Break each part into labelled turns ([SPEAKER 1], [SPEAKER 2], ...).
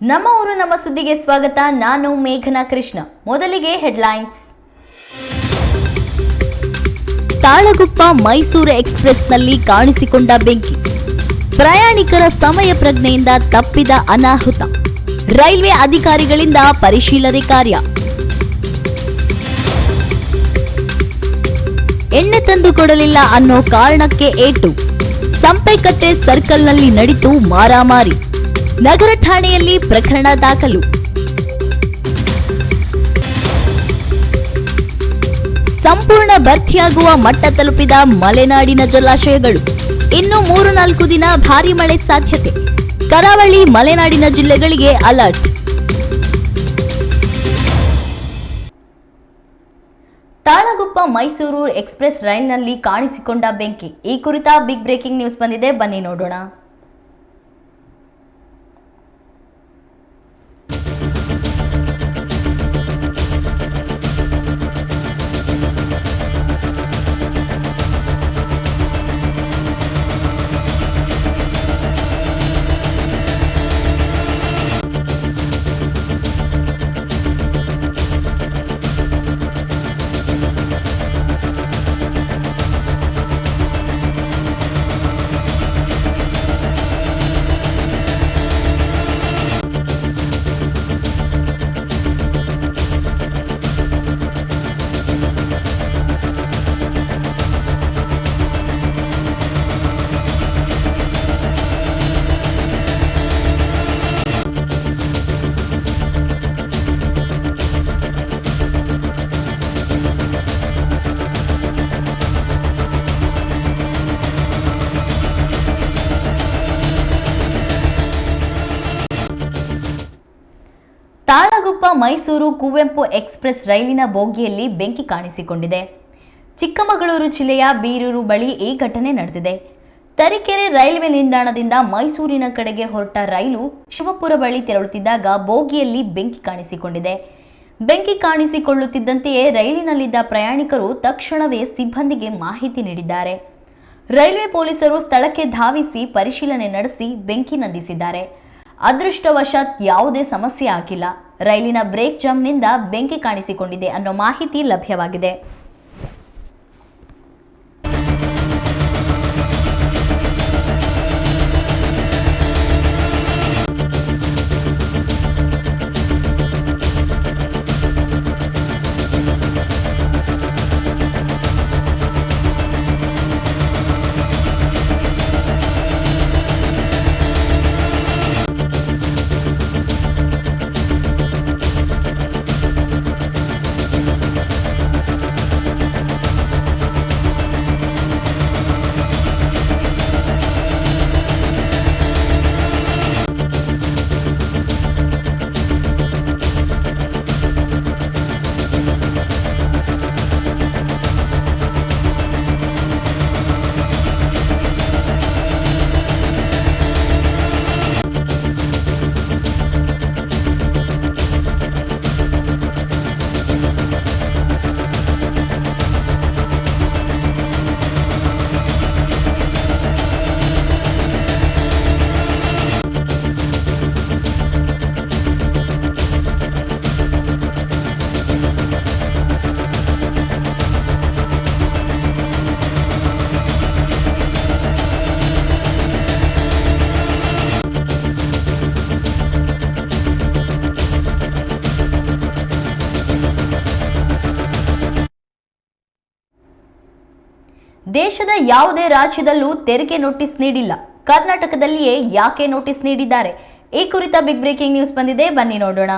[SPEAKER 1] ನಮ್ಮ ಊರು ನಮ್ಮ ಸುದ್ದಿಗೆ ಸ್ವಾಗತ. ನಾನು ಮೇಘನಾ ಕೃಷ್ಣ. ಮೊದಲಿಗೆ ಹೆಡ್ಲೈನ್ಸ್. ತಾಳಗುಪ್ಪ ಮೈಸೂರು ಎಕ್ಸ್‌ಪ್ರೆಸ್‌ನಲ್ಲಿ ಕಾಣಿಸಿಕೊಂಡ ಬೆಂಕಿ. ಪ್ರಯಾಣಿಕರ ಸಮಯ ಪ್ರಜ್ಞೆಯಿಂದ ತಪ್ಪಿದ ಅನಾಹುತ. ರೈಲ್ವೆ ಅಧಿಕಾರಿಗಳಿಂದ ಪರಿಶೀಲನೆ ಕಾರ್ಯ. ಎಣ್ಣೆ ತಂದು ಕೊಡಲಿಲ್ಲ ಅನ್ನೋ ಕಾರಣಕ್ಕೆ ಏಟು. ಸಂಪೆಕಟ್ಟೆ ಸರ್ಕಲ್ನಲ್ಲಿ ನಡೆಯಿತು ಮಾರಾಮಾರಿ. ನಗರ ಠಾಣೆಯಲ್ಲಿ ಪ್ರಕರಣ ದಾಖಲು. ಸಂಪೂರ್ಣ ಭರ್ತಿಯಾಗುವ ಮಟ್ಟ ತಲುಪಿದ ಮಲೆನಾಡಿನ ಜಲಾಶಯಗಳು. ಇನ್ನು 3-4 ದಿನ ಭಾರೀ ಮಳೆ ಸಾಧ್ಯತೆ. ಕರಾವಳಿ ಮಲೆನಾಡಿನ ಜಿಲ್ಲೆಗಳಿಗೆ ಅಲರ್ಟ್. ತಾಳಗುಪ್ಪ ಮೈಸೂರು ಎಕ್ಸ್‌ಪ್ರೆಸ್ ರೈಲ್ನಲ್ಲಿ ಕಾಣಿಸಿಕೊಂಡ ಬೆಂಕಿ. ಈ ಕುರಿತ ಬಿಗ್ ಬ್ರೇಕಿಂಗ್ ನ್ಯೂಸ್ ಬಂದಿದೆ, ಬನ್ನಿ ನೋಡೋಣ. ತಾಳಗುಪ್ಪ ಮೈಸೂರು ಕುವೆಂಪು ಎಕ್ಸ್‌ಪ್ರೆಸ್ ರೈಲಿನ ಬೋಗಿಯಲ್ಲಿ ಬೆಂಕಿ ಕಾಣಿಸಿಕೊಂಡಿದೆ. ಚಿಕ್ಕಮಗಳೂರು ಜಿಲ್ಲೆಯ ಬೀರೂರು ಬಳಿ ಈ ಘಟನೆ ನಡೆದಿದೆ. ತರೀಕೆರೆ ರೈಲ್ವೆ ನಿಲ್ದಾಣದಿಂದ ಮೈಸೂರಿನ ಕಡೆಗೆ ಹೊರಟ ರೈಲು ಶಿವಪುರ ಬಳಿ ತೆರಳುತ್ತಿದ್ದಾಗ ಬೋಗಿಯಲ್ಲಿ ಬೆಂಕಿ ಕಾಣಿಸಿಕೊಂಡಿದೆ. ಬೆಂಕಿ ಕಾಣಿಸಿಕೊಳ್ಳುತ್ತಿದ್ದಂತೆಯೇ ರೈಲಿನಲ್ಲಿದ್ದ ಪ್ರಯಾಣಿಕರು ತಕ್ಷಣವೇ ಸಿಬ್ಬಂದಿಗೆ ಮಾಹಿತಿ ನೀಡಿದ್ದಾರೆ. ರೈಲ್ವೆ ಪೊಲೀಸರು ಸ್ಥಳಕ್ಕೆ ಧಾವಿಸಿ ಪರಿಶೀಲನೆ ನಡೆಸಿ ಬೆಂಕಿ ನಂದಿಸಿದ್ದಾರೆ. ಅದೃಷ್ಟವಶಾತ್ ಯಾವುದೇ ಸಮಸ್ಯೆ ಆಗಿಲ್ಲ. ರೈಲಿನ ಬ್ರೇಕ್ ಜಾಮ್ನಿಂದ ಬೆಂಕಿ ಕಾಣಿಸಿಕೊಂಡಿದೆ ಅನ್ನೋ ಮಾಹಿತಿ ಲಭ್ಯವಾಗಿದೆ. ದೇಶದ ಯಾವುದೇ ರಾಜ್ಯದಲ್ಲೂ ತೆರಿಗೆ ನೋಟಿಸ್ ನೀಡಿಲ್ಲ. ಕರ್ನಾಟಕದಲ್ಲಿಯೇ ಯಾಕೆ ನೋಟಿಸ್ ನೀಡಿದ್ದಾರೆ? ಈ ಕುರಿತ ಬಿಗ್ ಬ್ರೇಕಿಂಗ್ ನ್ಯೂಸ್ ಬಂದಿದೆ, ಬನ್ನಿ ನೋಡೋಣ.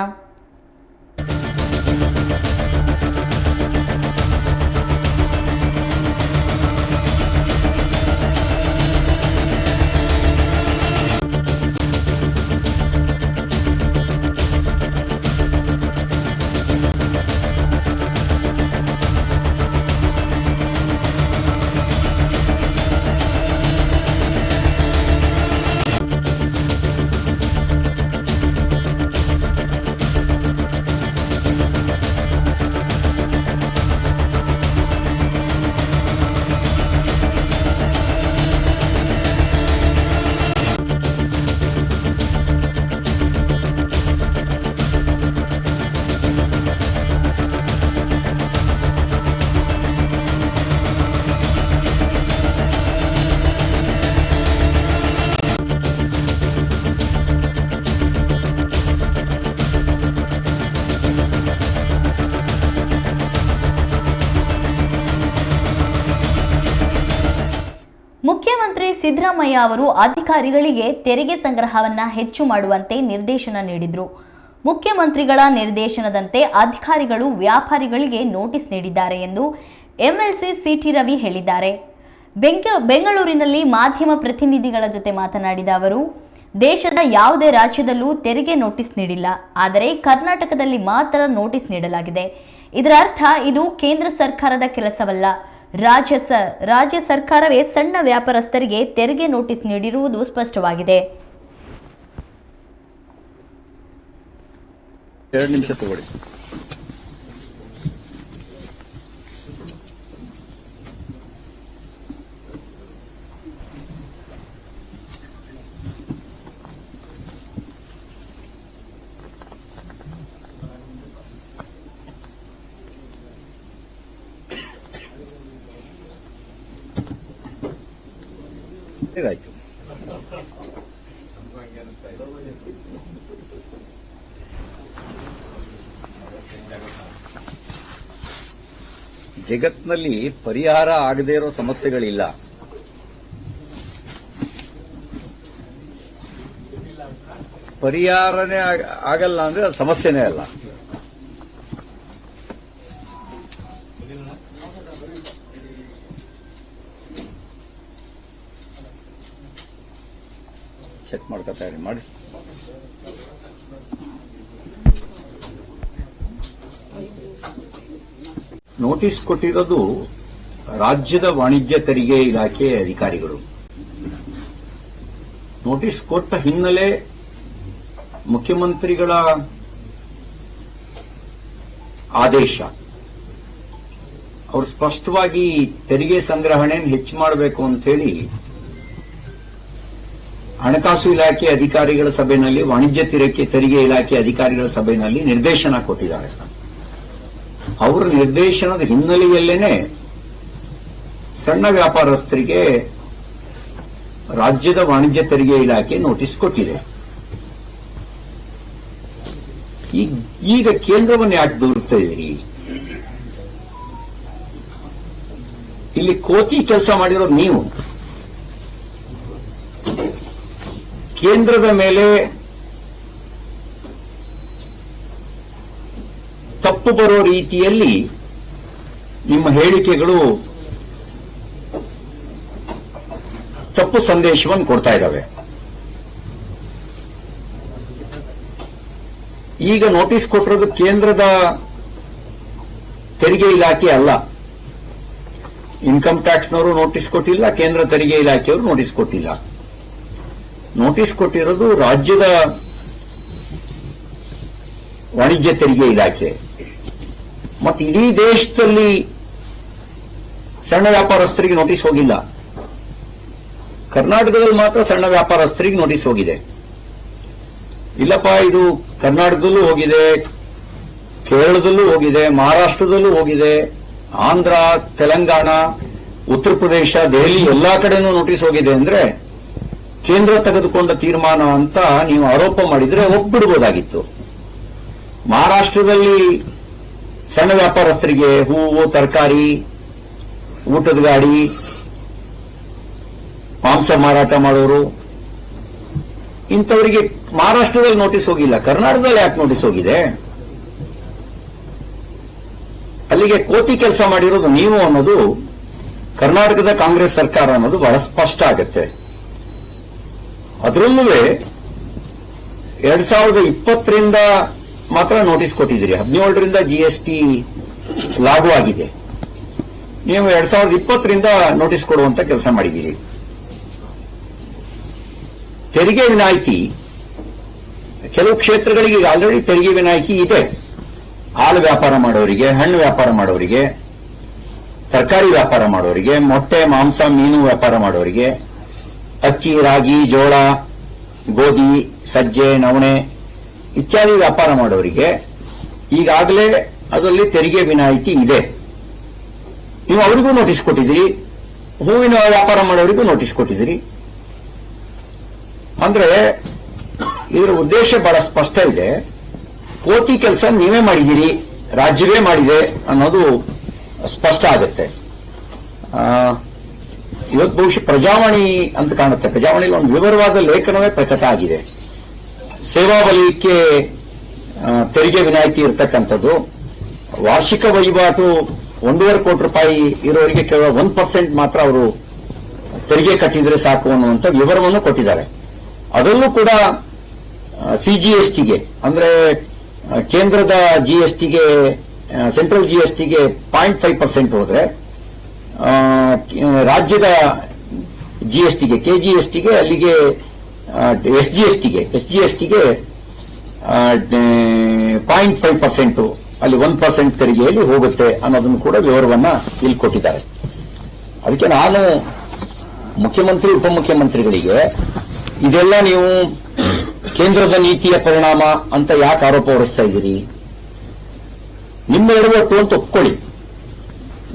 [SPEAKER 1] ಮುಖ್ಯಮಂತ್ರಿ ಸಿದ್ದರಾಮಯ್ಯ ಅವರು ಅಧಿಕಾರಿಗಳಿಗೆ ತೆರಿಗೆ ಸಂಗ್ರಹವನ್ನ ಹೆಚ್ಚು ಮಾಡುವಂತೆ ನಿರ್ದೇಶನ ನೀಡಿದರು. ಮುಖ್ಯಮಂತ್ರಿಗಳ ನಿರ್ದೇಶನದಂತೆ ಅಧಿಕಾರಿಗಳು ವ್ಯಾಪಾರಿಗಳಿಗೆ ನೋಟಿಸ್ ನೀಡಿದ್ದಾರೆ ಎಂದು ಎಂಎಲ್ಸಿ ಸಿಟಿ ರವಿ ಹೇಳಿದ್ದಾರೆ. ಬೆಂಗಳೂರಿನಲ್ಲಿ ಮಾಧ್ಯಮ ಪ್ರತಿನಿಧಿಗಳ ಜೊತೆ ಮಾತನಾಡಿದ ಅವರು, ದೇಶದ ಯಾವುದೇ ರಾಜ್ಯದಲ್ಲೂ ತೆರಿಗೆ ನೋಟಿಸ್ ನೀಡಿಲ್ಲ, ಆದರೆ ಕರ್ನಾಟಕದಲ್ಲಿ ಮಾತ್ರ ನೋಟಿಸ್ ನೀಡಲಾಗಿದೆ. ಇದರ ಅರ್ಥ ಇದು ಕೇಂದ್ರ ಸರ್ಕಾರದ ಕೆಲಸವಲ್ಲ, ರಾಜ್ಯ ಸರ್ಕಾರವೇ ಸಣ್ಣ ವ್ಯಾಪಾರಸ್ಥರಿಗೆ ತೆರಿಗೆ ನೋಟಿಸ್ ನೀಡಿರುವುದು ಸ್ಪಷ್ಟವಾಗಿದೆ.
[SPEAKER 2] 2 ನಿಮಿಷ ತಗೊಳ್ಳಿ. ಆಯ್ತು. ಜಗತ್ನಲ್ಲಿ ಪರಿಹಾರ ಆಗದೇ ಇರೋ ಸಮಸ್ಯೆಗಳಿಲ್ಲ. ಪರಿಹಾರನೇ ಆಗಲ್ಲ ಅಂದ್ರೆ ಅದು ಸಮಸ್ಯೆನೇ ಅಲ್ಲ. ಚೆಕ್ ಮಾಡ್ಕೊ ತಯಾರಿ ಮಾಡಿ. ನೋಟಿಸ್ ಕೊಟ್ಟಿರೋದು ರಾಜ್ಯದ ವಾಣಿಜ್ಯ ತೆರಿಗೆ ಇಲಾಖೆ ಅಧಿಕಾರಿಗಳು. ನೋಟಿಸ್ ಕೊಟ್ಟ ಹಿನ್ನೆಲೆ ಮುಖ್ಯಮಂತ್ರಿಗಳ ಆದೇಶ. ಅವರು ಸ್ಪಷ್ಟವಾಗಿ ತೆರಿಗೆ ಸಂಗ್ರಹಣೆಯನ್ನು ಹೆಚ್ಚು ಮಾಡಬೇಕು ಅಂತ ಹೇಳಿ ಹಣಕಾಸು ಇಲಾಖೆ ಅಧಿಕಾರಿಗಳ ಸಭೆಯಲ್ಲಿ, ವಾಣಿಜ್ಯ ತೆರಿಗೆ ಇಲಾಖೆ ಅಧಿಕಾರಿಗಳ ಸಭೆಯಲ್ಲಿ ನಿರ್ದೇಶನ ಕೊಟ್ಟಿದ್ದಾರೆ. ಅವರ ನಿರ್ದೇಶನದ ಹಿನ್ನೆಲೆಯಲ್ಲೇನೆ ಸಣ್ಣ ವ್ಯಾಪಾರಸ್ಥರಿಗೆ ರಾಜ್ಯದ ವಾಣಿಜ್ಯ ತೆರಿಗೆ ಇಲಾಖೆ ನೋಟಿಸ್ ಕೊಟ್ಟಿದೆ. ಈಗ ಕೇಂದ್ರವನ್ನು ಯಾಕೆ ದೂರುತ್ತಾ ಇದ್ದೀರಿ? ಇಲ್ಲಿ ಕೋತಿ ಕೆಲಸ ಮಾಡಿರೋದು ನೀವು. ಕೇಂದ್ರದ ಮೇಲೆ ತಪ್ಪು ಬರೋ ರೀತಿಯಲ್ಲಿ ನಿಮ್ಮ ಹೇಳಿಕೆಗಳು ತಪ್ಪು ಸಂದೇಶವನ್ನು ಕೊಡ್ತಾ ಇದ್ದಾವೆ. ಈಗ ನೋಟಿಸ್ ಕೊಟ್ಟಿರೋದು ಕೇಂದ್ರದ ತೆರಿಗೆ ಇಲಾಖೆ ಅಲ್ಲ. ಇನ್ಕಮ್ ಟ್ಯಾಕ್ಸ್ನವರು ನೋಟಿಸ್ ಕೊಟ್ಟಿಲ್ಲ, ಕೇಂದ್ರ ತೆರಿಗೆ ಇಲಾಖೆಯವರು ನೋಟಿಸ್ ಕೊಟ್ಟಿಲ್ಲ. ನೋಟಿಸ್ ಕೊಟ್ಟಿರೋದು ರಾಜ್ಯದ ವಾಣಿಜ್ಯ ತೆರಿಗೆ ಇಲಾಖೆ. ಮತ್ತು ಇಡೀ ದೇಶದಲ್ಲಿ ಸಣ್ಣ ವ್ಯಾಪಾರಸ್ಥರಿಗೆ ನೋಟಿಸ್ ಹೋಗಿಲ್ಲ. ಕರ್ನಾಟಕದಲ್ಲಿ ಮಾತ್ರ ಸಣ್ಣ ವ್ಯಾಪಾರಸ್ಥರಿಗೆ ನೋಟಿಸ್ ಹೋಗಿದೆ. ಇಲ್ಲಪ್ಪ, ಇದು ಕರ್ನಾಟಕದಲ್ಲೂ ಹೋಗಿದೆ, ಕೇರಳದಲ್ಲೂ ಹೋಗಿದೆ, ಮಹಾರಾಷ್ಟ್ರದಲ್ಲೂ ಹೋಗಿದೆ, ಆಂಧ್ರ, ತೆಲಂಗಾಣ, ಉತ್ತರ ಪ್ರದೇಶ, ದೆಹಲಿ ಎಲ್ಲಾ ಕಡೆನೂ ನೋಟಿಸ್ ಹೋಗಿದೆ ಅಂದ್ರೆ ಕೇಂದ್ರ ತೆಗೆದುಕೊಂಡ ತೀರ್ಮಾನ ಅಂತ ನೀವು ಆರೋಪ ಮಾಡಿದ್ರೆ ಒಪ್ಪಿಡ್ಬೋದಾಗಿತ್ತು. ಮಹಾರಾಷ್ಟ್ರದಲ್ಲಿ ಸಣ್ಣ ವ್ಯಾಪಾರಸ್ಥರಿಗೆ ಹೂವು, ತರಕಾರಿ, ಊಟದ ಗಾಡಿ, ಮಾಂಸ ಮಾರಾಟ ಮಾಡೋರು, ಇಂಥವರಿಗೆ ಮಹಾರಾಷ್ಟ್ರದಲ್ಲಿ ನೋಟಿಸ್ ಹೋಗಿಲ್ಲ. ಕರ್ನಾಟಕದಲ್ಲಿ ಯಾಕೆ ನೋಟಿಸ್ ಹೋಗಿದೆ? ಅಲ್ಲಿಗೆ ಕೋತಿ ಕೆಲಸ ಮಾಡಿರೋದು ನೀವು ಅನ್ನೋದು ಕರ್ನಾಟಕದ ಕಾಂಗ್ರೆಸ್ ಸರ್ಕಾರ ಅನ್ನೋದು ಬಹಳ ಸ್ಪಷ್ಟ ಆಗುತ್ತೆ. ಅದರಲ್ಲೂ 2020ರಿಂದ ಮಾತ್ರ ನೋಟಿಸ್ ಕೊಟ್ಟಿದ್ದೀರಿ. 17ರಿಂದ GST ಲಾಗು ಆಗಿದೆ. ನೀವು 2020ರಿಂದ ನೋಟಿಸ್ ಕೊಡುವಂತ ಕೆಲಸ ಮಾಡಿದ್ದೀರಿ. ತೆರಿಗೆ ವಿನಾಯಿತಿ ಕೆಲವು ಕ್ಷೇತ್ರಗಳಿಗೆ ಆಲ್ರೆಡಿ ತೆರಿಗೆ ವಿನಾಯಿತಿ ಇದೆ. ಹಾಲು ವ್ಯಾಪಾರ ಮಾಡೋರಿಗೆ, ಹಣ್ಣು ವ್ಯಾಪಾರ ಮಾಡೋರಿಗೆ, ತರಕಾರಿ ವ್ಯಾಪಾರ ಮಾಡೋರಿಗೆ, ಮೊಟ್ಟೆ, ಮಾಂಸ, ಮೀನು ವ್ಯಾಪಾರ ಮಾಡೋರಿಗೆ, ಅಕ್ಕಿ, ರಾಗಿ, ಜೋಳ, ಗೋಧಿ, ಸಜ್ಜೆ, ನವಣೆ ಇತ್ಯಾದಿ ವ್ಯಾಪಾರ ಮಾಡೋರಿಗೆ ಈಗಾಗಲೇ ಅದರಲ್ಲಿ ತೆರಿಗೆ ವಿನಾಯಿತಿ ಇದೆ. ನೀವು ಅವರಿಗೂ ನೋಟಿಸ್ ಕೊಟ್ಟಿದ್ದೀರಿ. ಹೂವಿನ ವ್ಯಾಪಾರ ಮಾಡೋರಿಗೂ ನೋಟಿಸ್ ಕೊಟ್ಟಿದ್ದೀರಿ. ಅಂದ್ರೆ ಇದರ ಉದ್ದೇಶ ಬಹಳ ಸ್ಪಷ್ಟ ಇದೆ. ಕೋಟಿ ಕೆಲಸ ನೀವೇ ಮಾಡಿದ್ದೀರಿ, ರಾಜ್ಯವೇ ಮಾಡಿದೆ ಅನ್ನೋದು ಸ್ಪಷ್ಟ ಆಗುತ್ತೆ. ಇವತ್ತು ಬಹುಶಃ ಪ್ರಜಾವಾಣಿ ಅಂತ ಕಾಣುತ್ತೆ. ಪ್ರಜಾವಾಣಿಯಲ್ಲಿ ಒಂದು ವಿವರವಾದ ಲೇಖನವೇ ಪ್ರಕಟ ಆಗಿದೆ. ಸೇವಾ ವಲಯಕ್ಕೆ ತೆರಿಗೆ ವಿನಾಯಿತಿ ಇರತಕ್ಕಂಥದ್ದು, ವಾರ್ಷಿಕ ವಹಿವಾಟು 1.5 ಕೋಟಿ ರೂಪಾಯಿ ಇರೋರಿಗೆ ಕೇವಲ 1% ಮಾತ್ರ ಅವರು ತೆರಿಗೆ ಕಟ್ಟಿದ್ರೆ ಸಾಕು ಅನ್ನುವಂಥ ವಿವರವನ್ನು ಕೊಟ್ಟಿದ್ದಾರೆ. ಅದರಲ್ಲೂ ಕೂಡ CGSTಗೆ ಅಂದ್ರೆ ಕೇಂದ್ರದ GSTಗೆ, ಸೆಂಟ್ರಲ್ GSTಗೆ 0.5% ಹೋದ್ರೆ ರಾಜ್ಯದ GSTಗೆ, KGSTಗೆ, ಅಲ್ಲಿಗೆ SGSTಗೆ 0.5%, ಅಲ್ಲಿ 1% ತೆರಿಗೆಯಲ್ಲಿ ಹೋಗುತ್ತೆ ಅನ್ನೋದನ್ನು ಕೂಡ ವಿವರವನ್ನ ಇಲ್ಲಿ ಕೊಟ್ಟಿದ್ದಾರೆ. ಅದಕ್ಕೆ ನಾನು ಮುಖ್ಯಮಂತ್ರಿ ಉಪಮುಖ್ಯಮಂತ್ರಿಗಳಿಗೆ ಇದೆಲ್ಲ ನೀವು ಕೇಂದ್ರದ ನೀತಿಯ ಪರಿಣಾಮ ಅಂತ ಯಾಕೆ ಆರೋಪ ಹೊರಿಸ್ತಾ ಇದ್ದೀರಿ? ನಿಮ್ಮ ಎಡವಟ್ಟು ಅಂತ ಒಪ್ಕೊಳ್ಳಿ.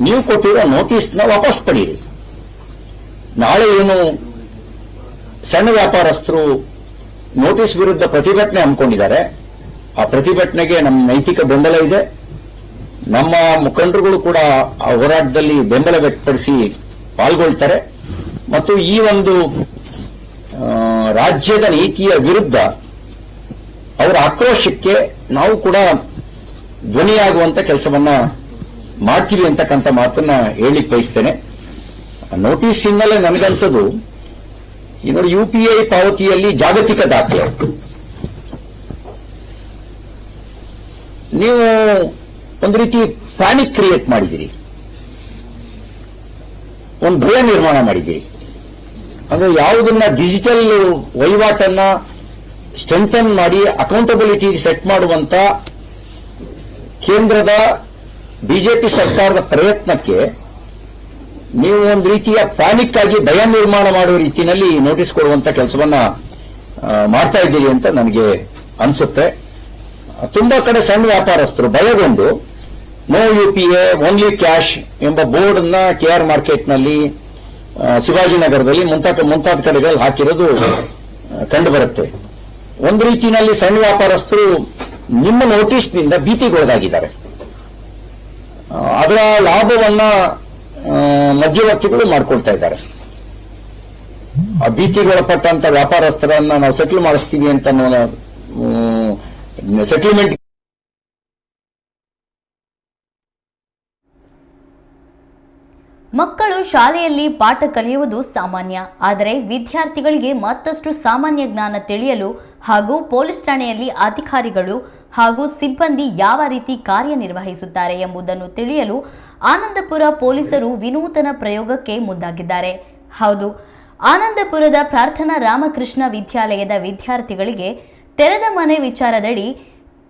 [SPEAKER 2] ನೀವು ಕೊಟ್ಟಿರೋ ನೋಟಿಸ್ನ ವಾಪಸ್ ಪಡೀರಿ. ನಾಳೆ ಏನು ಸಣ್ಣ ವ್ಯಾಪಾರಸ್ಥರು ನೋಟಿಸ್ ವಿರುದ್ಧ ಪ್ರತಿಭಟನೆ ಹಮ್ಮಿಕೊಂಡಿದ್ದಾರೆ, ಆ ಪ್ರತಿಭಟನೆಗೆ ನಮ್ಮ ನೈತಿಕ ಬೆಂಬಲ ಇದೆ. ನಮ್ಮ ಮುಖಂಡರುಗಳು ಕೂಡ ಆ ಹೋರಾಟದಲ್ಲಿ ಬೆಂಬಲ ವ್ಯಕ್ತಪಡಿಸಿ ಪಾಲ್ಗೊಳ್ತಾರೆ. ಮತ್ತು ಈ ಒಂದು ರಾಜ್ಯದ ನೀತಿಯ ವಿರುದ್ಧ ಅವರ ಆಕ್ರೋಶಕ್ಕೆ ನಾವು ಕೂಡ ಧ್ವನಿಯಾಗುವಂತ ಕೆಲಸವನ್ನ ಮಾಡ್ತೀವಿ ಅಂತಕ್ಕಂಥ ಮಾತನ್ನ ಹೇಳಲಿಕ್ಕೆ ಬಯಸ್ತೇನೆ. ನೋಟಿಸ್ ಹಿನ್ನೆಲೆ ನನಗನ್ಸೋದು, ಈ ನೋಡಿ, UPI ಪಾವತಿಯಲ್ಲಿ ಜಾಗತಿಕ ದಾಖಲೆ. ನೀವು ಒಂದು ರೀತಿ ಪ್ಯಾನಿಕ್ ಕ್ರಿಯೇಟ್ ಮಾಡಿದ್ದೀರಿ, ಒಂದು ಭಯ ನಿರ್ಮಾಣ ಮಾಡಿದ್ದೀರಿ. ಅಂದ್ರೆ ಯಾವುದನ್ನ ಡಿಜಿಟಲ್ ವಹಿವಾಟನ್ನ ಸ್ಟ್ರೆಂಥನ್ ಮಾಡಿ ಅಕೌಂಟಬಿಲಿಟಿ ಸೆಟ್ ಮಾಡುವಂತ ಕೇಂದ್ರದ ಬಿಜೆಪಿ ಸರ್ಕಾರದ ಪ್ರಯತ್ನಕ್ಕೆ ನೀವು ಒಂದು ರೀತಿಯ ಪ್ಯಾನಿಕ್ ಆಗಿ ಭಯ ನಿರ್ಮಾಣ ಮಾಡುವ ರೀತಿಯಲ್ಲಿ ನೋಟಿಸ್ ಕೊಡುವಂತ ಕೆಲಸವನ್ನ ಮಾಡ್ತಾ ಇದ್ದೀರಿ ಅಂತ ನನಗೆ ಅನಿಸುತ್ತೆ. ತುಂಬಾ ಕಡೆ ಸಣ್ಣ ವ್ಯಾಪಾರಸ್ಥರು ಭಯಗೊಂಡು ನೋ UPA ಓನ್ಲಿ ಕ್ಯಾಶ್ ಎಂಬ ಬೋರ್ಡ್ ಅನ್ನ KR ಮಾರ್ಕೆಟ್ನಲ್ಲಿ, ಶಿವಾಜಿನಗರದಲ್ಲಿ ಮುಂತಾದ ಕಡೆಗಳಲ್ಲಿ ಹಾಕಿರೋದು ಕಂಡು ಬರುತ್ತೆ. ಒಂದು ರೀತಿಯಲ್ಲಿ ಸಣ್ಣ ವ್ಯಾಪಾರಸ್ಥರು ನಿಮ್ಮ ನೋಟಿಸ್ನಿಂದ ಭೀತಿಗೊಳಗಾಗಿದ್ದಾರೆ. ಅದರ ಲಾಭವನ್ನ ಮಧ್ಯವರ್ತಿಗಳು ಮಾಡ್ಕೊಳ್ತಾ ಇದ್ದಾರೆ. ಆ ಭೀತಿಗೊಳಪಟ್ಟಂತ ವ್ಯಾಪಾರಸ್ಥರನ್ನ ನಾವು ಸೆಟ್ಲ್ ಮಾಡಿಸ್ತೀವಿ ಅಂತ ಸೆಟಲ್ಮೆಂಟ್.
[SPEAKER 1] ಮಕ್ಕಳು ಶಾಲೆಯಲ್ಲಿ ಪಾಠ ಕಲಿಯುವುದು ಸಾಮಾನ್ಯ. ಆದರೆ ವಿದ್ಯಾರ್ಥಿಗಳಿಗೆ ಮತ್ತಷ್ಟು ಸಾಮಾನ್ಯ ಜ್ಞಾನ ತಿಳಿಯಲು ಹಾಗೂ ಪೊಲೀಸ್ ಠಾಣೆಯಲ್ಲಿ ಅಧಿಕಾರಿಗಳು ಹಾಗೂ ಸಿಬ್ಬಂದಿ ಯಾವ ರೀತಿ ಕಾರ್ಯನಿರ್ವಹಿಸುತ್ತಾರೆ ಎಂಬುದನ್ನು ತಿಳಿಯಲು ಆನಂದಪುರ ಪೊಲೀಸರು ವಿನೂತನ ಪ್ರಯೋಗಕ್ಕೆ ಮುಂದಾಗಿದ್ದಾರೆ. ಹೌದು, ಆನಂದಪುರದ ಪ್ರಾರ್ಥನಾ ರಾಮಕೃಷ್ಣ ವಿದ್ಯಾಲಯದ ವಿದ್ಯಾರ್ಥಿಗಳಿಗೆ ತೆರೆದ ಮನೆ ವಿಚಾರದಡಿ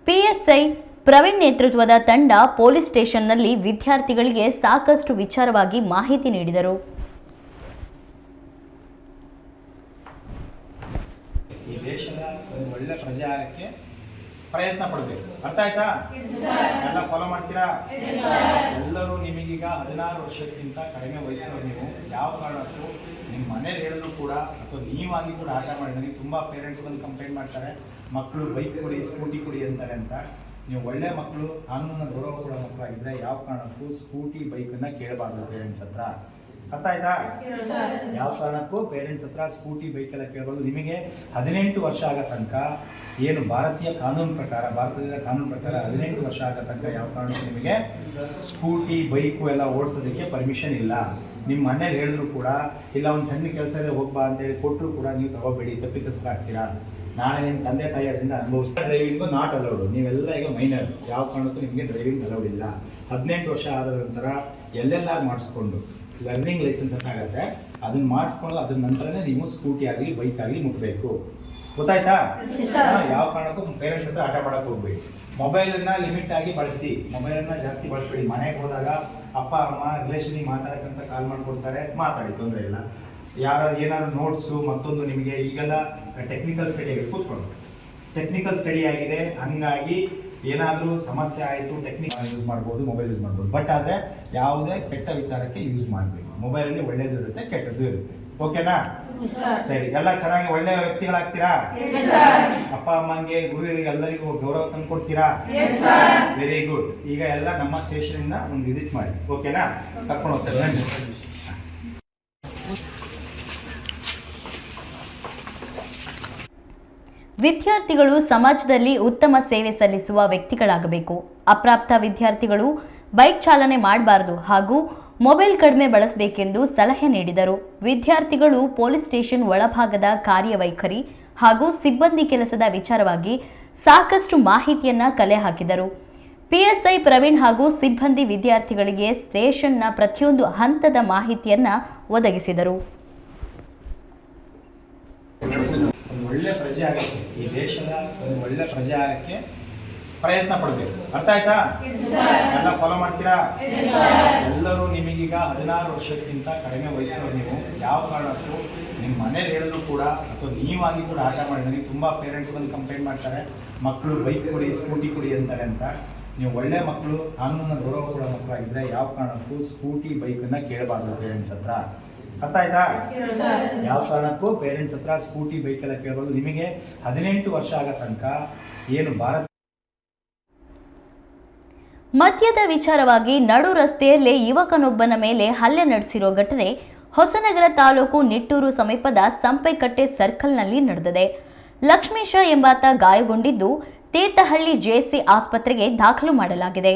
[SPEAKER 1] PSI ಪ್ರವೀಣ್ ನೇತೃತ್ವದ ತಂಡ ಪೊಲೀಸ್ ಸ್ಟೇಷನ್ನಲ್ಲಿ ವಿದ್ಯಾರ್ಥಿಗಳಿಗೆ ಸಾಕಷ್ಟು ವಿಚಾರವಾಗಿ ಮಾಹಿತಿ ನೀಡಿದರು.
[SPEAKER 3] ಈ ದೇಶದ ಒಂದು ಒಳ್ಳೆ ಪ್ರಜೆ ಆಗಕ್ಕೆ ಪ್ರಯತ್ನ ಪಡಬೇಕು. ಅರ್ಥ ಆಯ್ತಾ? ಎಲ್ಲ ಫಾಲೋ ಮಾಡ್ತೀರಾ? ಎಲ್ಲರೂ ನಿಮಗೀಗ 16 ವರ್ಷಕ್ಕಿಂತ ಕಡಿಮೆ ವಯಸ್ಸಿನವ್ರು ನೀವು ಯಾವ ಕಾರಣಕ್ಕೂ ನಿಮ್ಮ ಮನೇಲಿ ಹೇಳಿದ್ರು ಕೂಡ ಅಥವಾ ನೀವಾಗಿ ಕೂಡ ಆಟ ಮಾಡಿದ್ರೆ ತುಂಬ ಪೇರೆಂಟ್ಸ್ ಬಂದು ಕಂಪ್ಲೇಂಟ್ ಮಾಡ್ತಾರೆ, ಮಕ್ಕಳು ಬೈಕ್ ಕೊಡಿ, ಸ್ಕೂಟಿ ಕೊಡಿ ಅಂತಾರೆ ಅಂತ. ನೀವು ಒಳ್ಳೆ ಮಕ್ಕಳು, ಕಾನೂನನ್ನ ಗೌರವ ಕೊಡೋ ಮಕ್ಕಳಾಗಿದ್ದರೆ ಯಾವ ಕಾರಣಕ್ಕೂ ಸ್ಕೂಟಿ ಬೈಕನ್ನು ಕೇಳಬಾರ್ದು ಪೇರೆಂಟ್ಸ್ ಹತ್ರ. ಅರ್ಥ ಆಯ್ತಾ? ಯಾವ ಕಾರಣಕ್ಕೂ ಪೇರೆಂಟ್ಸ್ ಹತ್ರ ಸ್ಕೂಟಿ ಬೈಕ್ ಎಲ್ಲ ಕೇಳಬಾರ್ದು. ನಿಮಗೆ 18 ವರ್ಷ ಆಗೋ ತನಕ ಏನು ಭಾರತೀಯ ಕಾನೂನು ಪ್ರಕಾರ, ಭಾರತದ ಕಾನೂನು ಪ್ರಕಾರ 18 ವರ್ಷ ಆಗೋ ತನಕ ಯಾವ ಕಾರಣಕ್ಕೂ ನಿಮಗೆ ಸ್ಕೂಟಿ ಬೈಕು ಎಲ್ಲ ಓಡಿಸೋದಕ್ಕೆ ಪರ್ಮಿಷನ್ ಇಲ್ಲ. ನಿಮ್ಮ ಮನೇಲಿ ಹೇಳಿದ್ರು ಕೂಡ, ಇಲ್ಲ ಒಂದು ಸಣ್ಣ ಕೆಲಸ ಇದೆ ಹೋಗ್ಬಾ ಅಂತೇಳಿ ಕೊಟ್ಟರು ಕೂಡ ನೀವು ತಗೋಬೇಡಿ, ತಪ್ಪಿತಸ್ಥರಾಗ್ತೀರಾ. ನಾಳೆ ನಿಮ್ಮ ತಂದೆ ತಾಯಿ ಅದರಿಂದ ಅನುಭವಿಸ್ತಾರೆ. Driving not allowed. ನೀವೆಲ್ಲ ಈಗ ಮೈನರ್, ಯಾವ ಕಾರಣಕ್ಕೂ ನಿಮಗೆ ಡ್ರೈವಿಂಗ್ ಅಲೌಡ್ ಇಲ್ಲ. 18 ವರ್ಷ ಆದ ನಂತರ ಎಲ್ಲೆಲ್ಲ ಮಾಡಿಸ್ಕೊಂಡು ಲರ್ನಿಂಗ್ ಲೈಸೆನ್ಸ್ ಅಂತ ಆಗುತ್ತೆ, ಅದನ್ನ ಮಾಡಿಸ್ಕೊಂಡು ಅದ್ರ ನಂತರನೇ ನೀವು ಸ್ಕೂಟಿ ಆಗಲಿ ಬೈಕ್ ಆಗಲಿ ಮುಟ್ಬೇಕು. ಗೊತ್ತಾಯ್ತಾ? ಯಾವ ಕಾರಣಕ್ಕೂ ಪೇರೆಂಟ್ಸ್ ಹತ್ರ ಆಟ ಮಾಡಕ್ಕೆ ಹೋಗ್ಬೇಡಿ. ಮೊಬೈಲನ್ನ ಲಿಮಿಟ್ ಆಗಿ ಬಳಸಿ, ಮೊಬೈಲನ್ನ ಜಾಸ್ತಿ ಬಳಸಬೇಡಿ. ಮನೆಗೆ ಹೋದಾಗ ಅಪ್ಪ ಅಮ್ಮ ರಿಲೇಷನ್ಗೆ ಮಾತಾಡಕ್ಕಂತ ಕಾಲ್ ಮಾಡ್ಕೊಡ್ತಾರೆ, ಮಾತಾಡಿ, ತೊಂದರೆ ಇಲ್ಲ. ಯಾರು ಏನಾದ್ರು ನೋಟ್ಸು ಮತ್ತೊಂದು ನಿಮಗೆ ಈಗೆಲ್ಲ ಟೆಕ್ನಿಕಲ್ ಸ್ಟಡಿ ಆಗಿದೆ, ಕೂತ್ಕೊಂಡು ಟೆಕ್ನಿಕಲ್ ಸ್ಟಡಿ ಆಗಿದೆ, ಹಂಗಾಗಿ ಏನಾದರೂ ಸಮಸ್ಯೆ ಆಯಿತು ಯೂಸ್ ಮಾಡ್ಬೋದು, ಮೊಬೈಲ್ ಯೂಸ್ ಮಾಡ್ಬೋದು. ಬಟ್ ಆದರೆ ಯಾವುದೇ ಕೆಟ್ಟ ವಿಚಾರಕ್ಕೆ ಯೂಸ್ ಮಾಡಬೇಕು. ಮೊಬೈಲಲ್ಲಿ ಒಳ್ಳೇದು ಇರುತ್ತೆ, ಕೆಟ್ಟದ್ದು ಇರುತ್ತೆ. ಓಕೆನಾ? ಸರಿ, ಎಲ್ಲ ಚೆನ್ನಾಗಿ ಒಳ್ಳೆ ವ್ಯಕ್ತಿಗಳಾಗ್ತೀರಾ? ಅಪ್ಪ ಅಮ್ಮಂಗೆ, ಗುರುಗಳಿಗೆ ಎಲ್ಲರಿಗೂ ಗೌರವ ತಂದು ಕೊಡ್ತೀರಾ? Very good. ಈಗ ಎಲ್ಲ ನಮ್ಮ ಸ್ಟೇಷನ್ ಇಂದ ಒಂದು ವಿಸಿಟ್ ಮಾಡಿ, ಓಕೆನಾ? ಕರ್ಕೊಂಡು ಹೋಗ್ತಾರೆ.
[SPEAKER 1] ವಿದ್ಯಾರ್ಥಿಗಳು ಸಮಾಜದಲ್ಲಿ ಉತ್ತಮ ಸೇವೆ ಸಲ್ಲಿಸುವ ವ್ಯಕ್ತಿಗಳಾಗಬೇಕು. ಅಪ್ರಾಪ್ತ ವಿದ್ಯಾರ್ಥಿಗಳು ಬೈಕ್ ಚಾಲನೆ ಮಾಡಬಾರದು ಹಾಗೂ ಮೊಬೈಲ್ ಕಡಿಮೆ ಬಳಸಬೇಕೆಂದು ಸಲಹೆ ನೀಡಿದರು. ವಿದ್ಯಾರ್ಥಿಗಳು ಪೊಲೀಸ್ ಸ್ಟೇಷನ್ ಒಳಭಾಗದ ಕಾರ್ಯವೈಖರಿ ಹಾಗೂ ಸಿಬ್ಬಂದಿ ಕೆಲಸದ ವಿಚಾರವಾಗಿ ಸಾಕಷ್ಟು ಮಾಹಿತಿಯನ್ನ ಕಲೆ ಹಾಕಿದರು. ಪಿಎಸ್ಐ ಪ್ರವೀಣ್ ಹಾಗೂ ಸಿಬ್ಬಂದಿ ವಿದ್ಯಾರ್ಥಿಗಳಿಗೆ ಸ್ಟೇಷನ್ನ ಪ್ರತಿಯೊಂದು ಹಂತದ ಮಾಹಿತಿಯನ್ನ ಒದಗಿಸಿದರು.
[SPEAKER 3] ಒಂದು ಒಳ್ಳೆ ಪ್ರಜೆ ಆಗಕ್ಕೆ, ಈ ದೇಶದ ಒಂದು ಒಳ್ಳೆ ಪ್ರಜೆ ಆಗಕ್ಕೆ ಪ್ರಯತ್ನ ಪಡಬೇಕು. ಅರ್ಥ ಆಯ್ತಾ? ಎಲ್ಲ ಫಾಲೋ ಮಾಡ್ತೀರಾ? ಎಲ್ಲರೂ ನಿಮಗೀಗ 16 ವರ್ಷಕ್ಕಿಂತ ಕಡಿಮೆ ವಯಸ್ಸಿನವ್ರು ನೀವು ಯಾವ ಕಾರಣಕ್ಕೂ ನಿಮ್ಮ ಮನೇಲಿ ಹೇಳಿದ್ರು ಕೂಡ ಅಥವಾ ನೀವಾಗಿ ಕೂಡ ಆಟ ಮಾಡಿದ್ರೆ ತುಂಬ ಪೇರೆಂಟ್ಸ್ ಬಂದು ಕಂಪ್ಲೇಂಟ್ ಮಾಡ್ತಾರೆ, ಮಕ್ಕಳು ಬೈಕ್ ಕೊಡಿ ಸ್ಕೂಟಿ ಕೊಡಿ ಅಂತಾರೆ ಅಂತ. ನೀವು ಒಳ್ಳೆ ಮಕ್ಕಳು, ಕಾನೂನನ್ನ ಗೌರವ ಕೊಡೋ ಮಕ್ಕಳಾಗಿದ್ದರೆ ಯಾವ ಕಾರಣಕ್ಕೂ ಸ್ಕೂಟಿ ಬೈಕನ್ನು ಕೇಳಬಾರ್ದು ಪೇರೆಂಟ್ಸ್ ಹತ್ರ. ಅರ್ಥ ಆಯ್ತಾ? ಯಾವ ಕಾರಣಕ್ಕೂ ಪೇರೆಂಟ್ಸ್ ಹತ್ರ ಸ್ಕೂಟಿ ಬೈಕ್ ಎಲ್ಲ ಕೇಳಬಾರ್ದು. ನಿಮಗೆ 18 ವರ್ಷ ಆಗೋ ತನಕ ಏನು ಭಾರತ
[SPEAKER 1] ಮದ್ಯದ ವಿಚಾರವಾಗಿ ನಡು ರಸ್ತೆಯಲ್ಲೇ ಯುವಕನೊಬ್ಬನ ಮೇಲೆ ಹಲ್ಲೆ ನಡೆಸಿರೋ ಘಟನೆ ಹೊಸನಗರ ತಾಲೂಕು ನಿಟ್ಟೂರು ಸಮೀಪದ ಸಂಪೆಕಟ್ಟೆ ಸರ್ಕಲ್ನಲ್ಲಿ ನಡೆದಿದೆ. ಲಕ್ಷ್ಮೀಶ ಎಂಬಾತ ಗಾಯಗೊಂಡಿದ್ದು ತೀರ್ಥಹಳ್ಳಿ ಜೆಸಿ ಆಸ್ಪತ್ರೆಗೆ ದಾಖಲು ಮಾಡಲಾಗಿದೆ.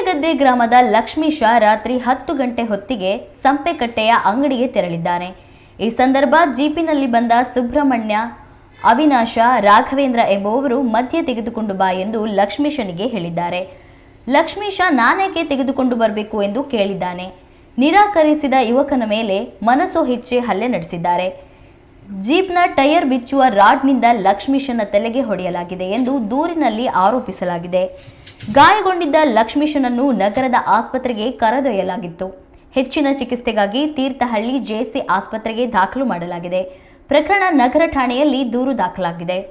[SPEAKER 1] ಗದ್ದೆ ಗ್ರಾಮದ ಲಕ್ಷ್ಮೀಶ ರಾತ್ರಿ 10 ಗಂಟೆ ಹೊತ್ತಿಗೆ ಸಂಪೆಕಟ್ಟೆಯ ಅಂಗಡಿಗೆ ತೆರಳಿದ್ದಾನೆ. ಈ ಸಂದರ್ಭ ಜೀಪಿನಲ್ಲಿ ಬಂದ ಸುಬ್ರಹ್ಮಣ್ಯ, ಅವಿನಾಶ, ರಾಘವೇಂದ್ರ ಎಂಬುವವರು ಮದ್ಯ ತೆಗೆದುಕೊಂಡು ಬಾ ಎಂದು ಲಕ್ಷ್ಮೀಶನಿಗೆ ಹೇಳಿದ್ದಾರೆ. ಲಕ್ಷ್ಮೀಶ ನಾನೇಕೆ ತೆಗೆದುಕೊಂಡು ಬರಬೇಕು ಎಂದು ಕೇಳಿದ್ದಾನೆ. ನಿರಾಕರಿಸಿದ ಯುವಕನ ಮೇಲೆ ಮನಸೋಹಿಚ್ಚೆ ಹಲ್ಲೆ ನಡೆಸಿದ್ದಾರೆ. ಜೀಪ್ನ ಟೈರ್ ಬಿಚ್ಚುವ ರಾಡ್ನಿಂದ ಲಕ್ಷ್ಮೀಶನ ತಲೆಗೆ ಹೊಡೆಯಲಾಗಿದೆ ಎಂದು ದೂರಿನಲ್ಲಿ ಆರೋಪಿಸಲಾಗಿದೆ. ಗಾಯಗೊಂಡಿದ್ದ ಲಕ್ಷ್ಮೀಶನನ್ನು ನಗರದ ಆಸ್ಪತ್ರೆಗೆ ಕರೆದೊಯ್ಯಲಾಗಿತ್ತು. ಹೆಚ್ಚಿನ ಚಿಕಿತ್ಸೆಗಾಗಿ ತೀರ್ಥಹಳ್ಳಿ ಜೆಸಿ ಆಸ್ಪತ್ರೆಗೆ ದಾಖಲು ಮಾಡಲಾಗಿದೆ. ಪ್ರಕರಣ ನಗರ ಠಾಣೆಯಲ್ಲಿ ದೂರು ದಾಖಲಾಗಿದೆ.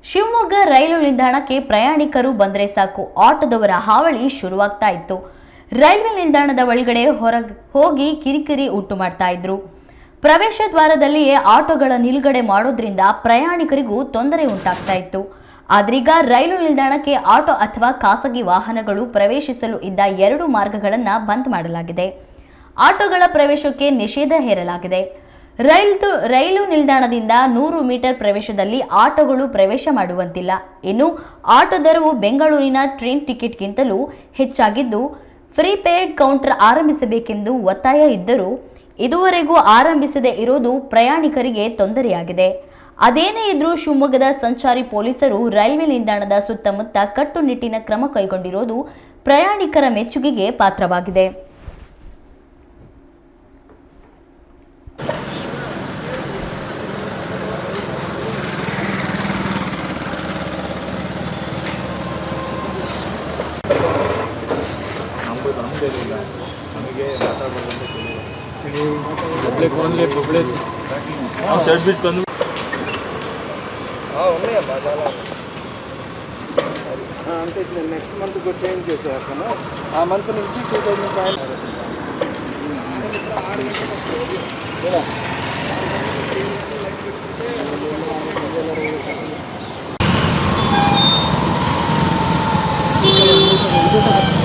[SPEAKER 1] ಶಿವಮೊಗ್ಗ ರೈಲು ನಿಲ್ದಾಣಕ್ಕೆ ಪ್ರಯಾಣಿಕರು ಬಂದರೆ ಸಾಕು, ಆಟೋದವರ ಹಾವಳಿ ಶುರುವಾಗ್ತಾ ಇತ್ತು. ರೈಲ್ವೆ ನಿಲ್ದಾಣದ ಒಳಗಡೆ ಹೋಗಿ ಕಿರಿಕಿರಿ ಉಂಟು ಮಾಡ್ತಾ ಇದ್ರು. ಪ್ರವೇಶ ದ್ವಾರದಲ್ಲಿಯೇ ಆಟೋಗಳ ನಿಲುಗಡೆ ಮಾಡೋದ್ರಿಂದ ಪ್ರಯಾಣಿಕರಿಗೂ ತೊಂದರೆ ಉಂಟಾಗ್ತಾ ಇತ್ತು. ಆದ್ರೀಗ ರೈಲು ನಿಲ್ದಾಣಕ್ಕೆ ಆಟೋ ಅಥವಾ ಖಾಸಗಿ ವಾಹನಗಳು ಪ್ರವೇಶಿಸಲು ಇದ್ದ 2 ಮಾರ್ಗಗಳನ್ನು ಬಂದ್ ಮಾಡಲಾಗಿದೆ. ಆಟೋಗಳ ಪ್ರವೇಶಕ್ಕೆ ನಿಷೇಧ ಹೇರಲಾಗಿದೆ. ರೈಲು ನಿಲ್ದಾಣದಿಂದ 100 ಮೀಟರ್ ಪ್ರವೇಶದಲ್ಲಿ ಆಟೋಗಳು ಪ್ರವೇಶ ಮಾಡುವಂತಿಲ್ಲ. ಇನ್ನು ಆಟೋ ದರವು ಬೆಂಗಳೂರಿನ ಟ್ರೈನ್ ಟಿಕೆಟ್ಗಿಂತಲೂ ಹೆಚ್ಚಾಗಿದ್ದು ಪ್ರೀಪೇಯ್ಡ್ ಕೌಂಟರ್ ಆರಂಭಿಸಬೇಕೆಂದು ಒತ್ತಾಯ ಇದ್ದರೂ ಇದುವರೆಗೂ ಆರಂಭಿಸದೇ ಇರೋದು ಪ್ರಯಾಣಿಕರಿಗೆ ತೊಂದರೆಯಾಗಿದೆ. ಅದೇನೇ ಇದ್ರೂ ಶಿವಮೊಗ್ಗದ ಸಂಚಾರಿ ಪೊಲೀಸರು ರೈಲ್ವೆ ನಿಲ್ದಾಣದ ಸುತ್ತಮುತ್ತ ಕಟ್ಟುನಿಟ್ಟಿನ ಕ್ರಮ ಕೈಗೊಂಡಿರೋದು ಪ್ರಯಾಣಿಕರ ಮೆಚ್ಚುಗೆಗೆ ಪಾತ್ರವಾಗಿದೆ.
[SPEAKER 4] ನಮಗೆ ಪಬ್ಲಿಕ್ ಓನ್ಲಿ ಪಬ್ಲಿಕ್ ಸೆಟ್ ಬಿಟ್ಟು ಬಂದು అంటే నెక్స్ట్ మంత్ చేంజ్ చేసేస్తాను. ఆ మంత్ నుంచి 2000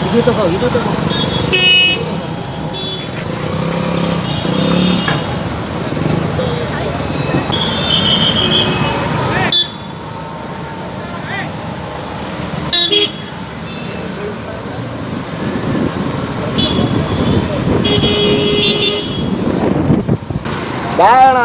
[SPEAKER 4] ಇದು ತಗೋ ಬಾಣ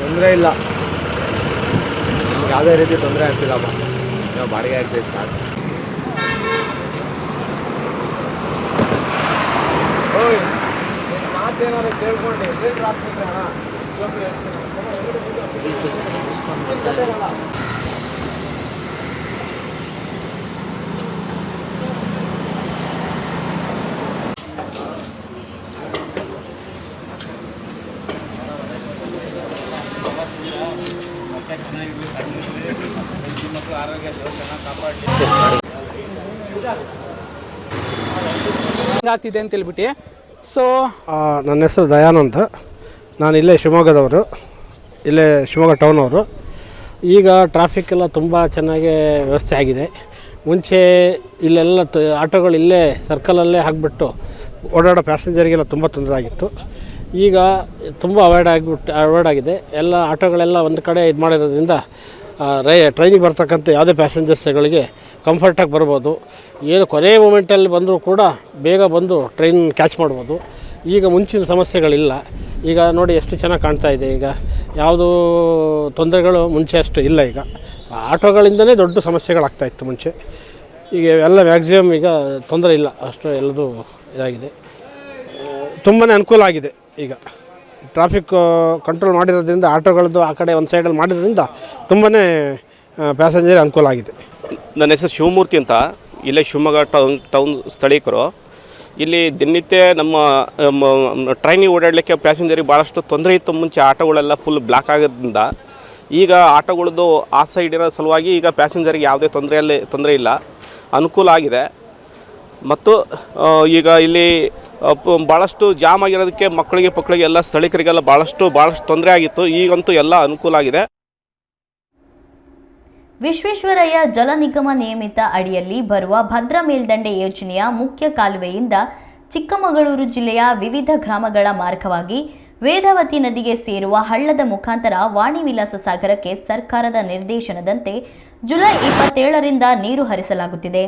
[SPEAKER 4] ತೊಂದರೆ ಇಲ್ಲ, ಯಾವುದೇ ರೀತಿ ತೊಂದರೆ ಆಗ್ತಿಲ್ಲಪ್ಪ. ನಾವು ಬಾಡಿಗೆ ಆಗ್ತೈತೆ ಸಾಕು. ಮಾತೇನಾದ್ರು ಕೇಳ್ಕೊಂಡು ಎಲ್ಲಿ ಆಗ್ತದೆ ಅಣ್ಣ.
[SPEAKER 5] ಆಗ್ತಿದೆ ಅಂತ ಹೇಳ್ಬಿಟ್ಟು ನನ್ನ ಹೆಸರು ದಯಾನಂದ್. ನಾನು ಇಲ್ಲೇ ಶಿವಮೊಗ್ಗದವರು, ಇಲ್ಲೇ ಶಿವಮೊಗ್ಗ ಟೌನವರು. ಈಗ ಟ್ರಾಫಿಕ್ ಎಲ್ಲ ತುಂಬ ಚೆನ್ನಾಗಿ ವ್ಯವಸ್ಥೆ ಆಗಿದೆ. ಮುಂಚೆ ಇಲ್ಲೆಲ್ಲ ಆಟೋಗಳು ಇಲ್ಲೇ ಸರ್ಕಲಲ್ಲೇ ಹಾಕಿಬಿಟ್ಟು ಓಡಾಡೋ ಪ್ಯಾಸೆಂಜರಿಗೆಲ್ಲ ತುಂಬ ತೊಂದರೆ ಆಗಿತ್ತು. ಈಗ ತುಂಬ ಅವಾಯ್ಡ್ ಆಗಿದೆ. ಎಲ್ಲ ಆಟೋಗಳೆಲ್ಲ ಒಂದು ಕಡೆ ಇದು ಮಾಡಿರೋದ್ರಿಂದ ಟ್ರೈನಿಗೆ ಬರ್ತಕ್ಕಂಥ ಯಾವುದೇ ಪ್ಯಾಸೆಂಜರ್ಸ್ಗಳಿಗೆ ಕಂಫರ್ಟಾಗಿ ಬರ್ಬೋದು. ಏನು ಕೊನೆಯ ಮೂಮೆಂಟಲ್ಲಿ ಬಂದರೂ ಕೂಡ ಬೇಗ ಬಂದು ಟ್ರೈನ್ ಕ್ಯಾಚ್ ಮಾಡ್ಬೋದು. ಈಗ ಮುಂಚಿನ ಸಮಸ್ಯೆಗಳಿಲ್ಲ. ಈಗ ನೋಡಿ ಎಷ್ಟು ಚೆನ್ನಾಗಿ ಕಾಣ್ತಾ ಇದೆ. ಈಗ ಯಾವುದೂ ತೊಂದರೆಗಳು ಮುಂಚೆ ಅಷ್ಟು ಇಲ್ಲ. ಈಗ ಆಟೋಗಳಿಂದಲೇ ದೊಡ್ಡ ಸಮಸ್ಯೆಗಳಾಗ್ತಾಯಿತ್ತು ಮುಂಚೆ. ಈಗ ಎಲ್ಲ ಮ್ಯಾಕ್ಸಿಮಮ್ ಈಗ ತೊಂದರೆ ಇಲ್ಲ, ಅಷ್ಟು ಎಲ್ಲದೂ ಇದಾಗಿದೆ. ತುಂಬಾ ಅನುಕೂಲ ಆಗಿದೆ. ಈಗ ಟ್ರಾಫಿಕ್ ಕಂಟ್ರೋಲ್ ಮಾಡಿರೋದ್ರಿಂದ, ಆಟೋಗಳದ್ದು ಆ ಕಡೆ ಒಂದು ಸೈಡಲ್ಲಿ ಮಾಡಿರೋದ್ರಿಂದ ತುಂಬಾ ಪ್ಯಾಸೆಂಜರ್ ಅನುಕೂಲ ಆಗಿದೆ.
[SPEAKER 6] ನನ್ನ ಹೆಸರು ಶಿವಮೂರ್ತಿ ಅಂತ, ಇಲ್ಲೇ ಶಿವಮೊಗ್ಗ ಟೌನ್ ಸ್ಥಳೀಕರು. ಇಲ್ಲಿ ದಿನನಿತ್ಯ ನಮ್ಮ ಟ್ರೈನಿಗೆ ಓಡಾಡಲಿಕ್ಕೆ ಪ್ಯಾಸೆಂಜರಿಗೆ ಭಾಳಷ್ಟು ತೊಂದರೆ ಇತ್ತು. ಮುಂಚೆ ಆಟೋಗಳೆಲ್ಲ ಫುಲ್ ಬ್ಲಾಕ್ ಆಗೋದ್ರಿಂದ ಈಗ ಆಟೋಗಳದ್ದು ಆ ಸೈಡ್ ಇರೋ ಸಲುವಾಗಿ ಈಗ ಪ್ಯಾಸೆಂಜರಿಗೆ ಯಾವುದೇ ತೊಂದರೆ ಇಲ್ಲ, ಅನುಕೂಲ ಆಗಿದೆ. ಮತ್ತು ಈಗ ಇಲ್ಲಿ ಭಾಳಷ್ಟು ಜಾಮ್ ಆಗಿರೋದಕ್ಕೆ ಮಕ್ಕಳಿಗೆ ಎಲ್ಲ ಸ್ಥಳೀಕರಿಗೆಲ್ಲ ಭಾಳಷ್ಟು ತೊಂದರೆ ಆಗಿತ್ತು. ಈಗಂತೂ ಎಲ್ಲ ಅನುಕೂಲ ಆಗಿದೆ.
[SPEAKER 1] ವಿಶ್ವೇಶ್ವರಯ್ಯ ಜಲ ನಿಗಮ ನಿಯಮಿತ ಅಡಿಯಲ್ಲಿ ಬರುವ ಭದ್ರಾ ಮೇಲ್ದಂಡೆ ಯೋಜನೆಯ ಮುಖ್ಯ ಕಾಲುವೆಯಿಂದ ಚಿಕ್ಕಮಗಳೂರು ಜಿಲ್ಲೆಯ ವಿವಿಧ ಗ್ರಾಮಗಳ ಮಾರ್ಗವಾಗಿ ವೇದಾವತಿ ನದಿಗೆ ಸೇರುವ ಹಳ್ಳದ ಮುಖಾಂತರ ವಾಣಿ ವಿಲಾಸ ಸಾಗರಕ್ಕೆ ಸರ್ಕಾರದ ನಿರ್ದೇಶನದಂತೆ ಜುಲೈ 27ರಿಂದ ನೀರು ಹರಿಸಲಾಗುತ್ತಿದೆ.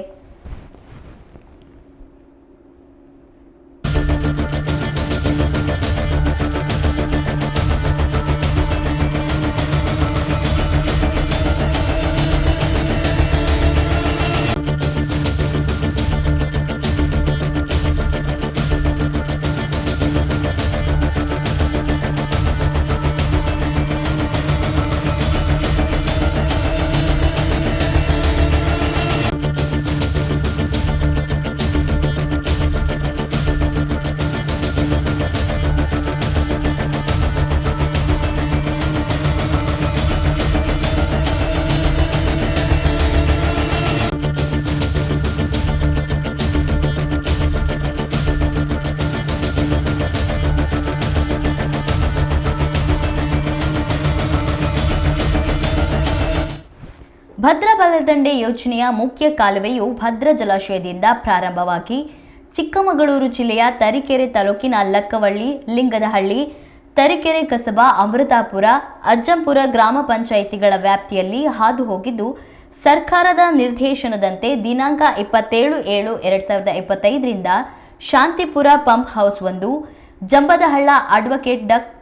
[SPEAKER 1] ಭದ್ರಾ ಬಲದಂಡೆ ಯೋಜನೆಯ ಮುಖ್ಯ ಕಾಲುವೆಯು ಭದ್ರಾ ಜಲಾಶಯದಿಂದ ಪ್ರಾರಂಭವಾಗಿ ಚಿಕ್ಕಮಗಳೂರು ಜಿಲ್ಲೆಯ ತರೀಕೆರೆ ತಾಲೂಕಿನ ಲಕ್ಕವಳ್ಳಿ, ಲಿಂಗದಹಳ್ಳಿ, ತರೀಕೆರೆ ಕಸಬಾ, ಅಮೃತಾಪುರ, ಅಜ್ಜಂಪುರ ಗ್ರಾಮ ಪಂಚಾಯಿತಿಗಳ ವ್ಯಾಪ್ತಿಯಲ್ಲಿ ಹಾದು ಹೋಗಿದ್ದು, ಸರ್ಕಾರದ ನಿರ್ದೇಶನದಂತೆ ದಿನಾಂಕ 27/7/2025ರಿಂದ Shantipura pump house 1, Jambadahalla aqueduct,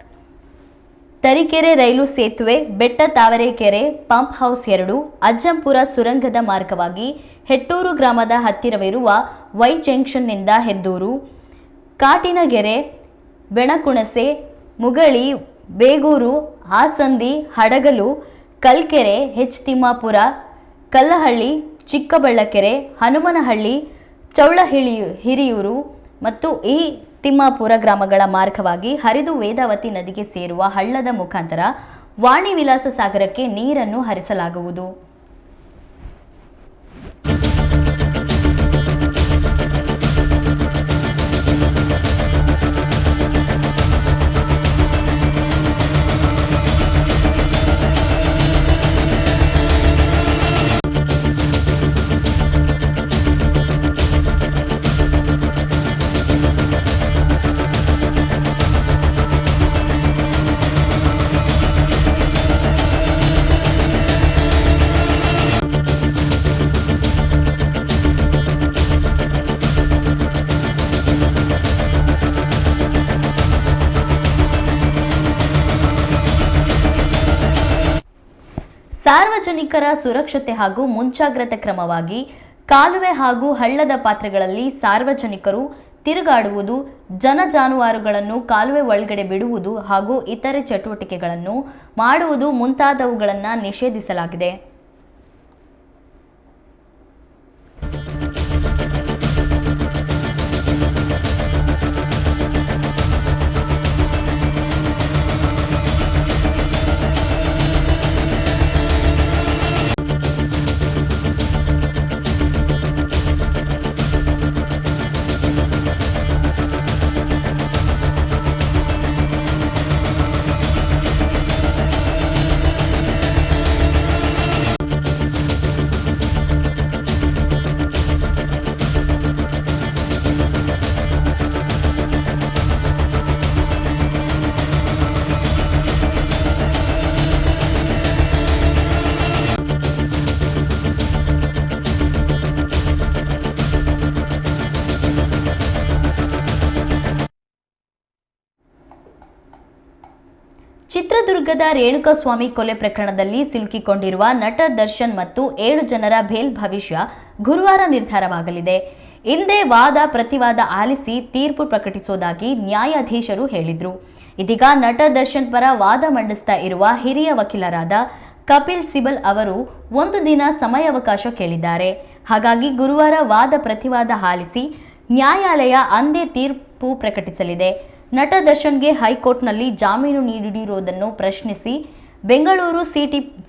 [SPEAKER 1] Tarikere rail ಸೇತುವೆ, ಬೆಟ್ಟ ತಾವರೆಕೆರೆ ಪಂಪ್ ಹೌಸ್ 2, ಅಜ್ಜಂಪುರ ಸುರಂಗದ ಮಾರ್ಗವಾಗಿ ಹೆಟ್ಟೂರು ಗ್ರಾಮದ ಹತ್ತಿರವಿರುವ ವೈ ಜಂಕ್ಷನ್ನಿಂದ ಹೆದ್ದೂರು, ಕಾಟಿನಗೆರೆ, ಬೆಣಕುಣಸೆ, ಮುಗಳಿ, ಬೇಗೂರು, ಹಾಸಂದಿ, ಹಡಗಲು, ಕಲ್ಕೆರೆ, ತಿಮ್ಮಾಪುರ, ಕಲ್ಲಹಳ್ಳಿ, ಚಿಕ್ಕಬಳ್ಳಕೆರೆ, ಹನುಮನಹಳ್ಳಿ, ಹಿರಿಯೂರು ಮತ್ತು ಈ ತಿಮ್ಮಾಪುರ ಗ್ರಾಮಗಳ ಮಾರ್ಗವಾಗಿ ಹರಿದು ವೇದಾವತಿ ನದಿಗೆ ಸೇರುವ ಹಳ್ಳದ ಮುಖಾಂತರ ವಾಣಿ ವಿಲಾಸ ಸಾಗರಕ್ಕೆ ನೀರನ್ನು ಹರಿಸಲಾಗುವುದು. ಸಾರ್ವಜನಿಕರ ಸುರಕ್ಷತೆ ಹಾಗೂ ಮುಂಜಾಗ್ರತಾ ಕ್ರಮವಾಗಿ ಕಾಲುವೆ ಹಾಗೂ ಹಳ್ಳದ ಪಾತ್ರಗಳಲ್ಲಿ ಸಾರ್ವಜನಿಕರು ತಿರುಗಾಡುವುದು, ಜಾನುವಾರುಗಳನ್ನು ಕಾಲುವೆ ಒಳಗಡೆ ಬಿಡುವುದು ಹಾಗೂ ಇತರೆ ಚಟುವಟಿಕೆಗಳನ್ನು ಮಾಡುವುದು ಮುಂತಾದವುಗಳನ್ನು ನಿಷೇಧಿಸಲಾಗಿದೆ. ಚಿತ್ರದುರ್ಗದ ರೇಣುಕಾಸ್ವಾಮಿ ಕೊಲೆ ಪ್ರಕರಣದಲ್ಲಿ ಸಿಲುಕಿಕೊಂಡಿರುವ ನಟ ದರ್ಶನ್ ಮತ್ತು 7 ಜನರ ಬೇಲ್ ಭವಿಷ್ಯ ಗುರುವಾರ ನಿರ್ಧಾರವಾಗಲಿದೆ. ಇಂದೇ ವಾದ ಪ್ರತಿವಾದ ಆಲಿಸಿ ತೀರ್ಪು ಪ್ರಕಟಿಸುವುದಾಗಿ ನ್ಯಾಯಾಧೀಶರು ಹೇಳಿದ್ರು. ಇದೀಗ ನಟ ದರ್ಶನ್ ಪರ ವಾದ ಮಂಡಿಸ್ತಾ ಇರುವ ಹಿರಿಯ ವಕೀಲರಾದ ಕಪಿಲ್ ಸಿಬಲ್ ಅವರು 1 ದಿನ ಸಮಯಾವಕಾಶ ಕೇಳಿದ್ದಾರೆ. ಹಾಗಾಗಿ ಗುರುವಾರ ವಾದ ಪ್ರತಿವಾದ ಆಲಿಸಿ ನ್ಯಾಯಾಲಯ ಅಂದೇ ತೀರ್ಪು ಪ್ರಕಟಿಸಲಿದೆ. ನಟ ದರ್ಶನ್ಗೆ ಹೈಕೋರ್ಟ್ನಲ್ಲಿ ಜಾಮೀನು ನೀಡಿರುವುದನ್ನು ಪ್ರಶ್ನಿಸಿ ಬೆಂಗಳೂರು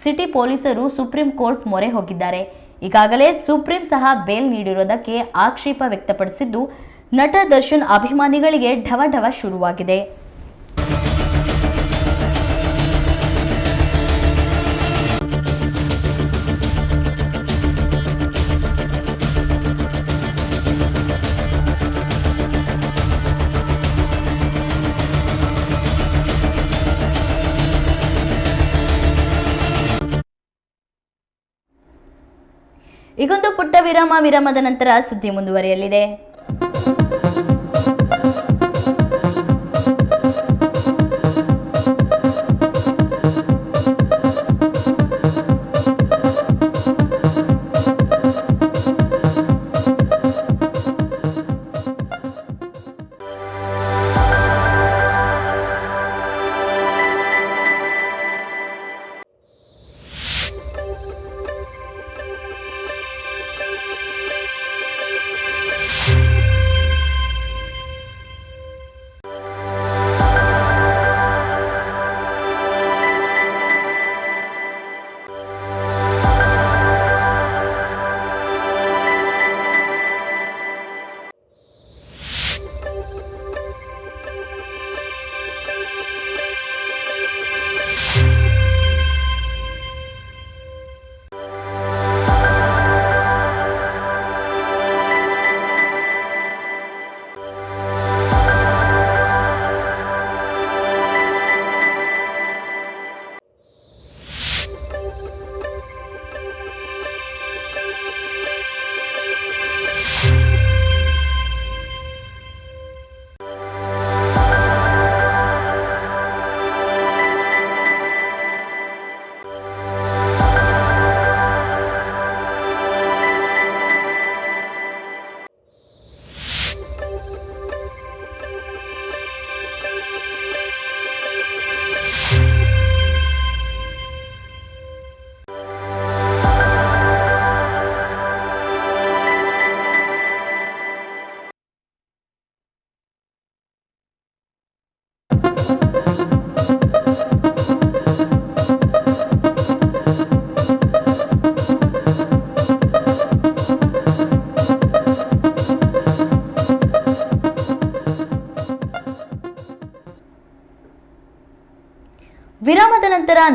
[SPEAKER 1] ಸಿಟಿ ಪೊಲೀಸರು ಸುಪ್ರೀಂ ಕೋರ್ಟ್ ಮೊರೆ ಹೋಗಿದ್ದಾರೆ. ಈಗಾಗಲೇ ಸುಪ್ರೀಂ ಸಹ ಬೇಲ್ ನೀಡಿರುವುದಕ್ಕೆ ಆಕ್ಷೇಪ ವ್ಯಕ್ತಪಡಿಸಿದ್ದು, ನಟ ದರ್ಶನ್ ಅಭಿಮಾನಿಗಳಿಗೆ ಢವಢವ ಶುರುವಾಗಿದೆ. ಈಗೊಂದು ಪುಟ್ಟ ವಿರಾಮದ ನಂತರ ಸುದ್ದಿ ಮುಂದುವರಿಯಲಿದೆ.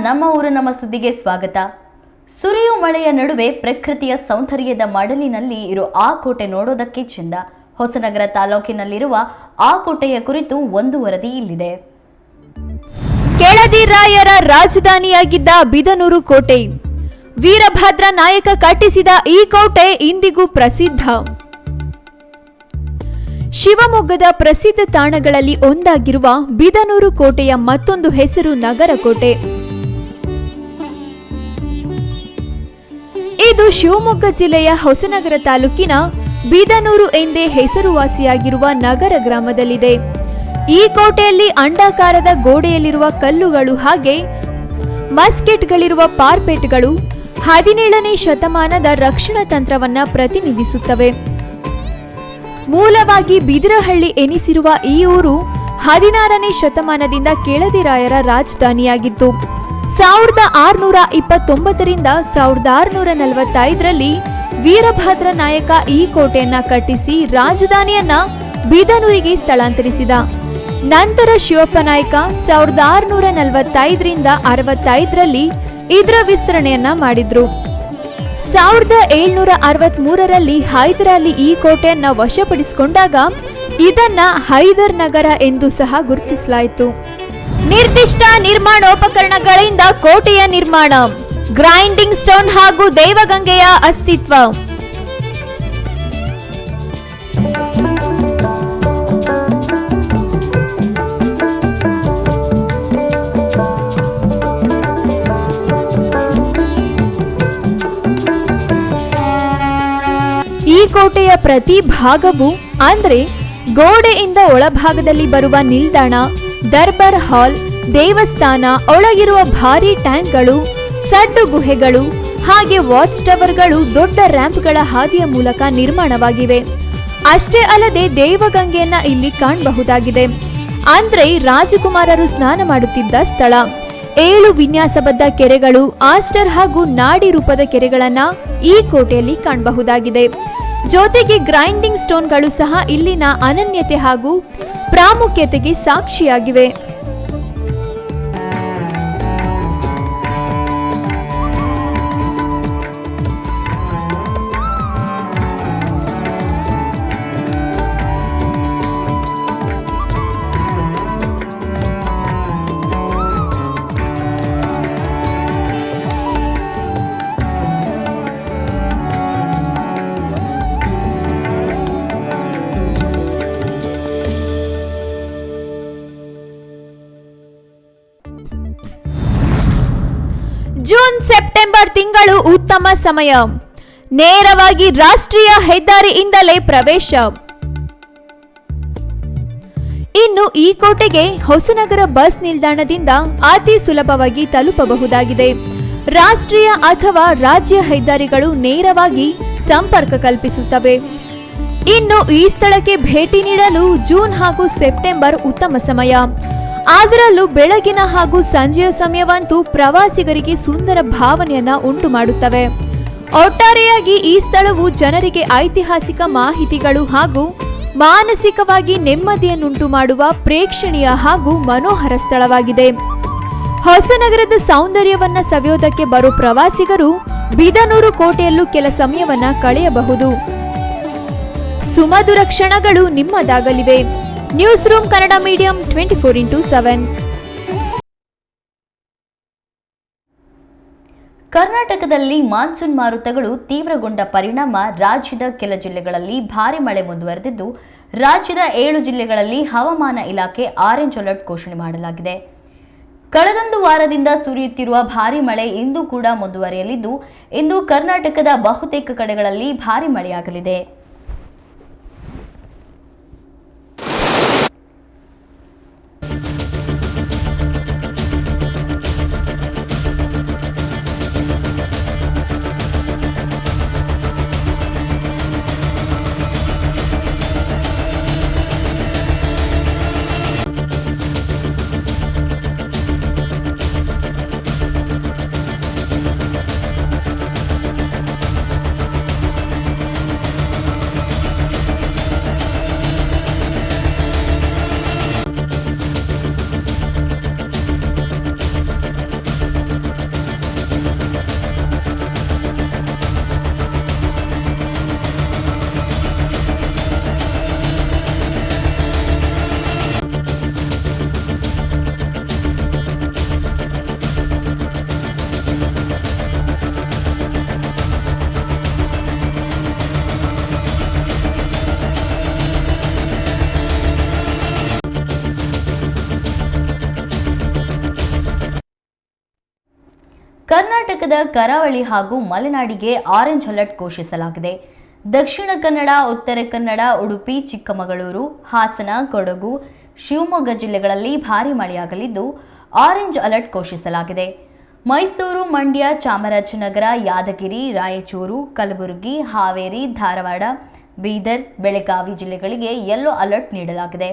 [SPEAKER 1] ನಮ್ಮ ಊರು ನಮ್ಮ ಸುದ್ದಿಗೆ ಸ್ವಾಗತ. ಸುರಿಯೋ ಮಳೆಯ ನಡುವೆ ಪ್ರಕೃತಿಯ ಸೌಂದರ್ಯದ ಮಡಲಿನಲ್ಲಿ ಇರೋ ಆ ಕೋಟೆ ನೋಡೋದಕ್ಕೆ ಚೆಂದ. ಹೊಸನಗರ ತಾಲೂಕಿನಲ್ಲಿರುವ ಆ ಕೋಟೆಯ ಕುರಿತು ಒಂದು ವರದಿ ಇಲ್ಲಿದೆ.
[SPEAKER 7] ಕೆಳದಿ ರಾಯರ ರಾಜಧಾನಿಯಾಗಿದ್ದ ಬಿದನೂರು ಕೋಟೆ. ವೀರಭದ್ರ ನಾಯಕ ಕಟ್ಟಿಸಿದ ಈ ಕೋಟೆ ಇಂದಿಗೂ ಪ್ರಸಿದ್ಧ. ಶಿವಮೊಗ್ಗದ ಪ್ರಸಿದ್ಧ ತಾಣಗಳಲ್ಲಿ ಒಂದಾಗಿರುವ ಬಿದನೂರು ಕೋಟೆಯ ಮತ್ತೊಂದು ಹೆಸರು ನಗರಕೋಟೆ. ಇದು ಶಿವಮೊಗ್ಗ ಜಿಲ್ಲೆಯ ಹೊಸನಗರ ತಾಲೂಕಿನ ಬಿದನೂರು ಎಂದೇ ಹೆಸರುವಾಸಿಯಾಗಿರುವ ನಗರ ಗ್ರಾಮದಲ್ಲಿದೆ. ಈ ಕೋಟೆಯಲ್ಲಿ ಅಂಡಾಕಾರದ ಗೋಡೆಯಲ್ಲಿರುವ ಕಲ್ಲುಗಳು ಹಾಗೆ ಮಸ್ಕೆಟ್ಗಳಿರುವ ಪಾರ್ಪೆಟ್ಗಳು 17ನೇ ಶತಮಾನದ ರಕ್ಷಣಾ ತಂತ್ರವನ್ನ ಪ್ರತಿನಿಧಿಸುತ್ತವೆ. ಮೂಲವಾಗಿ ಬಿದಿರಹಳ್ಳಿ ಎನಿಸಿರುವ ಈ ಊರು 16ನೇ ಶತಮಾನದಿಂದ ಕೆಳದಿ ರಾಯರ ರಾಜಧಾನಿಯಾಗಿತ್ತು. 1629ರಿಂದ 1645ರಲ್ಲಿ ವೀರಭದ್ರ ನಾಯಕ ಈ ಕೋಟೆಯನ್ನ ಕಟ್ಟಿಸಿ ರಾಜಧಾನಿಯನ್ನ ಬಿದನೂರಿಗೆ ಸ್ಥಳಾಂತರಿಸಿದ. ನಂತರ ಶಿವಪ್ಪ ನಾಯಕ 1645ರಿಂದ 65ರಲ್ಲಿ ಇದರ ವಿಸ್ತರಣೆಯನ್ನ ಮಾಡಿದ್ರು. 1763ರಲ್ಲಿ ಹೈದರ್ ಅಲಿ ಈ ಕೋಟೆಯನ್ನ ವಶಪಡಿಸಿಕೊಂಡಾಗ ಇದನ್ನ ಹೈದರ್ ನಗರ ಎಂದು ಸಹ ಗುರುತಿಸಲಾಯಿತು. ನಿರ್ದಿಷ್ಟ ನಿರ್ಮಾಣೋಪಕರಣಗಳಿಂದ ಕೋಟೆಯ ನಿರ್ಮಾಣ, ಗ್ರೈಂಡಿಂಗ್ ಸ್ಟೋನ್ ಹಾಗೂ ದೇವಗಂಗೆಯ ಅಸ್ತಿತ್ವ. ಈ ಕೋಟೆಯ ಪ್ರತಿ ಭಾಗವು ಅಂದ್ರೆ ಗೋಡೆಯಿಂದ ಒಳಭಾಗದಲ್ಲಿ ಬರುವ ನಿಲ್ದಾಣ, ದರ್ಬಾರ್ ಹಾಲ್, ದೇವಸ್ಥಾನ, ಒಳಗಿರುವ ಭಾರೀ ಟ್ಯಾಂಕ್ಗಳು, ಸಡ್ಡು ಗುಹೆಗಳು ಹಾಗೆ ವಾಚ್ ಟವರ್ಗಳು ದೊಡ್ಡ ರ್ಯಾಂಪ್ಗಳ ಹಾದಿಯ ಮೂಲಕ ನಿರ್ಮಾಣವಾಗಿವೆ. ಅಷ್ಟೇ ಅಲ್ಲದೆ ದೇವಗಂಗೆಯನ್ನ ಇಲ್ಲಿ ಕಾಣಬಹುದಾಗಿದೆ. ಅಂದ್ರೆ ರಾಜಕುಮಾರರು ಸ್ನಾನ ಮಾಡುತ್ತಿದ್ದ ಸ್ಥಳ. 7 ವಿನ್ಯಾಸಬದ್ಧ ಕೆರೆಗಳು, ಆಸ್ಟರ್ ಹಾಗೂ ನಾಡಿ ರೂಪದ ಕೆರೆಗಳನ್ನ ಈ ಕೋಟೆಯಲ್ಲಿ ಕಾಣಬಹುದಾಗಿದೆ. ಜೊತೆಗೆ ಗ್ರೈಂಡಿಂಗ್ ಸ್ಟೋನ್ಗಳು ಸಹ ಇಲ್ಲಿನ ಅನನ್ಯತೆ ಹಾಗೂ ಪ್ರಾಮುಖ್ಯತೆಗೆ ಸಾಕ್ಷಿಯಾಗಿವೆ. ಜೂನ್ ಸೆಪ್ಟೆಂಬರ್ ತಿಂಗಳು ಉತ್ತಮ ಸಮಯ. ನೇರವಾಗಿ ರಾಷ್ಟ್ರೀಯ ಹೆದ್ದಾರಿಯಿಂದಲೇ ಪ್ರವೇಶ. ಇನ್ನು ಈ ಕೋಟೆಗೆ ಹೊಸನಗರ ಬಸ್ ನಿಲ್ದಾಣದಿಂದ ಅತಿ ಸುಲಭವಾಗಿ ತಲುಪಬಹುದಾಗಿದೆ. ರಾಷ್ಟ್ರೀಯ ಅಥವಾ ರಾಜ್ಯ ಹೆದ್ದಾರಿಗಳು ನೇರವಾಗಿ ಸಂಪರ್ಕ ಕಲ್ಪಿಸುತ್ತವೆ. ಇನ್ನು ಈ ಸ್ಥಳಕ್ಕೆ ಭೇಟಿ ನೀಡಲು ಜೂನ್ ಹಾಗೂ ಸೆಪ್ಟೆಂಬರ್ ಉತ್ತಮ ಸಮಯ. ಅದರಲ್ಲೂ ಬೆಳಗಿನ ಹಾಗೂ ಸಂಜೆಯ ಸಮಯವಂತೂ ಪ್ರವಾಸಿಗರಿಗೆ ಸುಂದರ ಭಾವನೆಯನ್ನ ಉಂಟು ಮಾಡುತ್ತವೆ. ಒಟ್ಟಾರೆಯಾಗಿ ಈ ಸ್ಥಳವು ಜನರಿಗೆ ಐತಿಹಾಸಿಕ ಮಾಹಿತಿಗಳು ಹಾಗೂ ಮಾನಸಿಕವಾಗಿ ನೆಮ್ಮದಿಯನ್ನುಂಟು ಮಾಡುವ ಪ್ರೇಕ್ಷಣೀಯ ಹಾಗೂ ಮನೋಹರ ಸ್ಥಳವಾಗಿದೆ. ಹೊಸನಗರದ ಸೌಂದರ್ಯವನ್ನ ಸವಿಯೋದಕ್ಕೆ ಬರೋ ಪ್ರವಾಸಿಗರು ಬಿದನೂರು ಕೋಟೆಯಲ್ಲೂ ಕೆಲ ಸಮಯವನ್ನ ಕಳೆಯಬಹುದು. ಸುಮಧುರ ಕ್ಷಣಗಳು ನಿಮ್ಮದಾಗಲಿವೆ. News room Kannada medium 24x7.
[SPEAKER 1] ಕರ್ನಾಟಕದಲ್ಲಿ ಮಾನ್ಸೂನ್ ಮಾರುತಗಳು ತೀವ್ರಗೊಂಡ ಪರಿಣಾಮ ರಾಜ್ಯದ ಕೆಲ ಜಿಲ್ಲೆಗಳಲ್ಲಿ ಭಾರಿ ಮಳೆ ಮುಂದುವರೆದಿದ್ದು, ರಾಜ್ಯದ 7 ಜಿಲ್ಲೆಗಳಲ್ಲಿ ಹವಾಮಾನ ಇಲಾಖೆ ಆರೆಂಜ್ ಅಲರ್ಟ್ ಘೋಷಣೆ ಮಾಡಲಾಗಿದೆ. ಕಳೆದೊಂದು ವಾರದಿಂದ ಸುರಿಯುತ್ತಿರುವ ಭಾರಿ ಮಳೆ ಇಂದು ಕೂಡ ಮುಂದುವರಿಯಲಿದ್ದು, ಇಂದು ಕರ್ನಾಟಕದ ಬಹುತೇಕ ಕಡೆಗಳಲ್ಲಿ ಭಾರಿ ಮಳೆಯಾಗಲಿದೆ. ಕರ್ನಾಟಕದ ಕರಾವಳಿ ಹಾಗೂ ಮಲೆನಾಡಿಗೆ ಆರೆಂಜ್ ಅಲರ್ಟ್ ಘೋಷಿಸಲಾಗಿದೆ. ದಕ್ಷಿಣ ಕನ್ನಡ, ಉತ್ತರ ಕನ್ನಡ, ಉಡುಪಿ, ಚಿಕ್ಕಮಗಳೂರು, ಹಾಸನ, ಕೊಡಗು, ಶಿವಮೊಗ್ಗ ಜಿಲ್ಲೆಗಳಲ್ಲಿ ಭಾರೀ ಮಳೆಯಾಗಲಿದ್ದು ಆರೆಂಜ್ ಅಲರ್ಟ್ ಘೋಷಿಸಲಾಗಿದೆ. ಮೈಸೂರು, ಮಂಡ್ಯ, ಚಾಮರಾಜನಗರ, ಯಾದಗಿರಿ, ರಾಯಚೂರು, ಕಲಬುರಗಿ, ಹಾವೇರಿ, ಧಾರವಾಡ, ಬೀದರ್, ಬೆಳಗಾವಿ ಜಿಲ್ಲೆಗಳಿಗೆ ಯೆಲ್ಲೋ ಅಲರ್ಟ್ ನೀಡಲಾಗಿದೆ.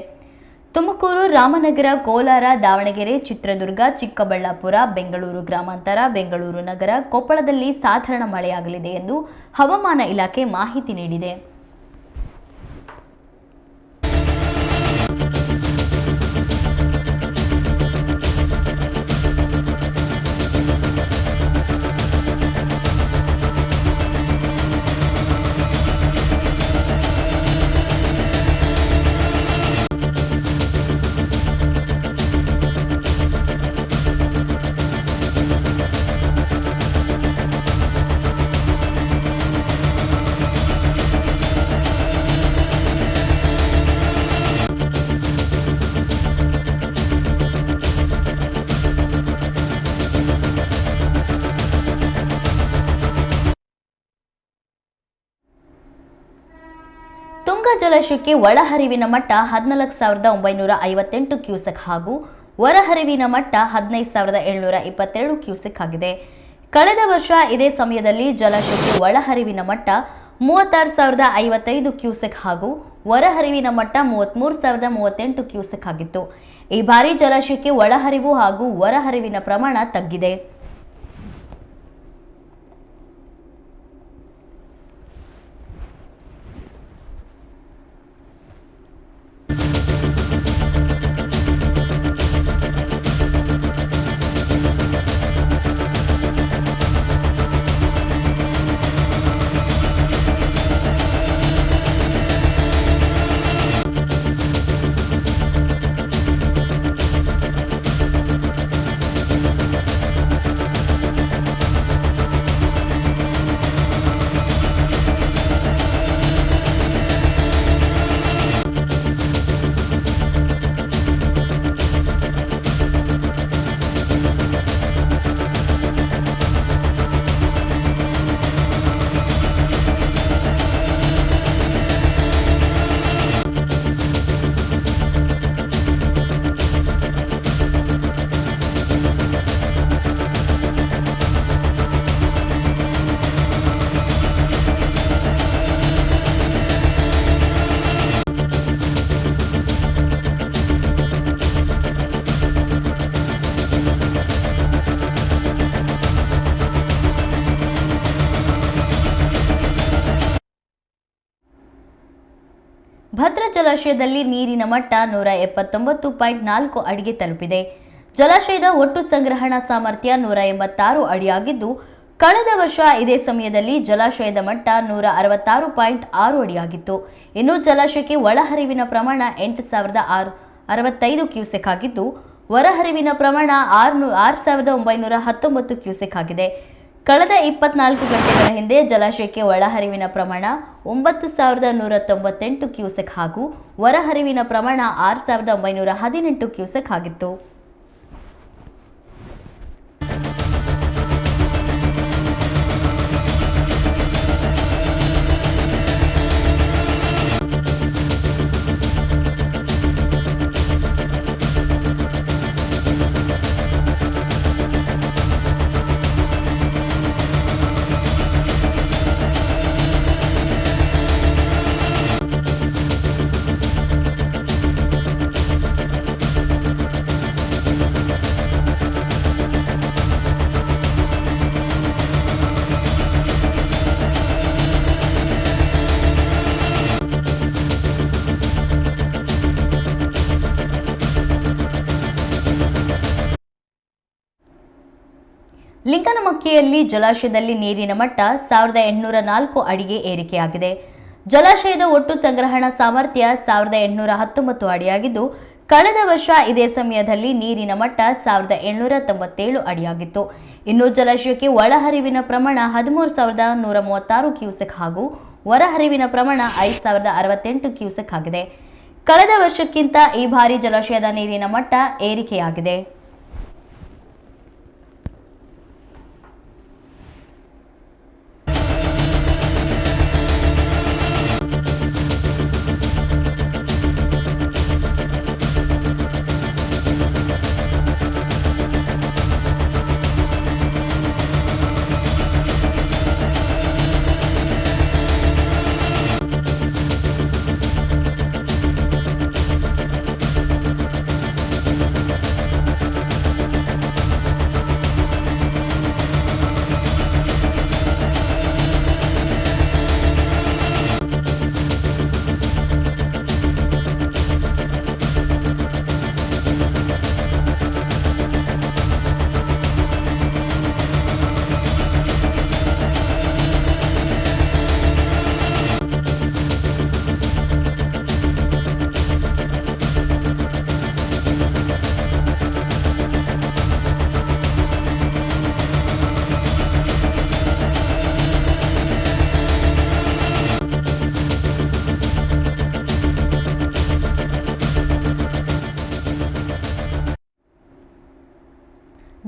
[SPEAKER 1] ತುಮಕೂರು, ರಾಮನಗರ, ಕೋಲಾರ, ದಾವಣಗೆರೆ, ಚಿತ್ರದುರ್ಗ, ಚಿಕ್ಕಬಳ್ಳಾಪುರ, ಬೆಂಗಳೂರು ಗ್ರಾಮಾಂತರ, ಬೆಂಗಳೂರು ನಗರ, ಕೊಪ್ಪಳದಲ್ಲಿ ಸಾಧಾರಣ ಮಳೆಯಾಗಲಿದೆ ಎಂದು ಹವಾಮಾನ ಇಲಾಖೆ ಮಾಹಿತಿ ನೀಡಿದೆ. ತುಂಗಾ ಜಲಾಶಯಕ್ಕೆ ಒಳಹರಿವಿನ ಮಟ್ಟ 14,958 ಕ್ಯೂಸೆಕ್ ಹಾಗೂ ಹೊರಹರಿವಿನ ಮಟ್ಟ 15,722 ಕ್ಯೂಸೆಕ್ ಆಗಿದೆ. ಕಳೆದ ವರ್ಷ ಇದೇ ಸಮಯದಲ್ಲಿ ಜಲಾಶಯಕ್ಕೆ ಒಳಹರಿವಿನ ಮಟ್ಟ 36,055 ಕ್ಯೂಸೆಕ್ ಹಾಗೂ ಹೊರಹರಿವಿನ ಮಟ್ಟ 33,038 ಕ್ಯೂಸೆಕ್ ಆಗಿತ್ತು. ಈ ಬಾರಿ ಜಲಾಶಯಕ್ಕೆ ಒಳಹರಿವು ಹಾಗೂ ಹೊರಹರಿವಿನ ಪ್ರಮಾಣ ತಗ್ಗಿದೆ. ಭದ್ರಾ ಜಲಾಶಯದಲ್ಲಿ ನೀರಿನ ಮಟ್ಟ 179.4 ಅಡಿಗೆ ತಲುಪಿದೆ. ಜಲಾಶಯದ ಒಟ್ಟು ಸಂಗ್ರಹಣಾ ಸಾಮರ್ಥ್ಯ 186 ಅಡಿಯಾಗಿದ್ದು, ಕಳೆದ ವರ್ಷ ಇದೇ ಸಮಯದಲ್ಲಿ ಜಲಾಶಯದ ಮಟ್ಟ 166.6 ಅಡಿಯಾಗಿತ್ತು. ಇನ್ನು ಜಲಾಶಯಕ್ಕೆ ಒಳಹರಿವಿನ ಪ್ರಮಾಣ 8,065 ಕ್ಯೂಸೆಕ್ ಆಗಿದ್ದು, ಹೊರಹರಿವಿನ ಪ್ರಮಾಣ 6,919 ಕ್ಯೂಸೆಕ್ ಆಗಿದೆ. ಕಳೆದ 24 ಗಂಟೆಗಳ ಹಿಂದೆ ಜಲಾಶಯಕ್ಕೆ ಒಳಹರಿವಿನ ಪ್ರಮಾಣ 9,198 ಕ್ಯೂಸೆಕ್ ಹಾಗೂ ಹೊರಹರಿವಿನ ಪ್ರಮಾಣ 6,918 ಕ್ಯೂಸೆಕ್ ಆಗಿತ್ತು. ಲಿಂಗನಮಕ್ಕಿಯಲ್ಲಿ ಜಲಾಶಯದಲ್ಲಿ ನೀರಿನ ಮಟ್ಟ 1,804 ಅಡಿಗೆ ಏರಿಕೆಯಾಗಿದೆ. ಜಲಾಶಯದ ಒಟ್ಟು ಸಂಗ್ರಹಣಾ ಸಾಮರ್ಥ್ಯ 1,819 ಅಡಿಯಾಗಿದ್ದು, ಕಳೆದ ವರ್ಷ ಇದೇ ಸಮಯದಲ್ಲಿ ನೀರಿನ ಮಟ್ಟ 1,797 ಅಡಿಯಾಗಿತ್ತು. ಇನ್ನು ಜಲಾಶಯಕ್ಕೆ ಒಳಹರಿವಿನ ಪ್ರಮಾಣ 13,136 ಕ್ಯೂಸೆಕ್ ಹಾಗೂ ಹೊರಹರಿವಿನ ಪ್ರಮಾಣ 5,068 ಕ್ಯೂಸೆಕ್ ಆಗಿದೆ. ಕಳೆದ ವರ್ಷಕ್ಕಿಂತ ಈ ಬಾರಿ ಜಲಾಶಯದ ನೀರಿನ ಮಟ್ಟ ಏರಿಕೆಯಾಗಿದೆ.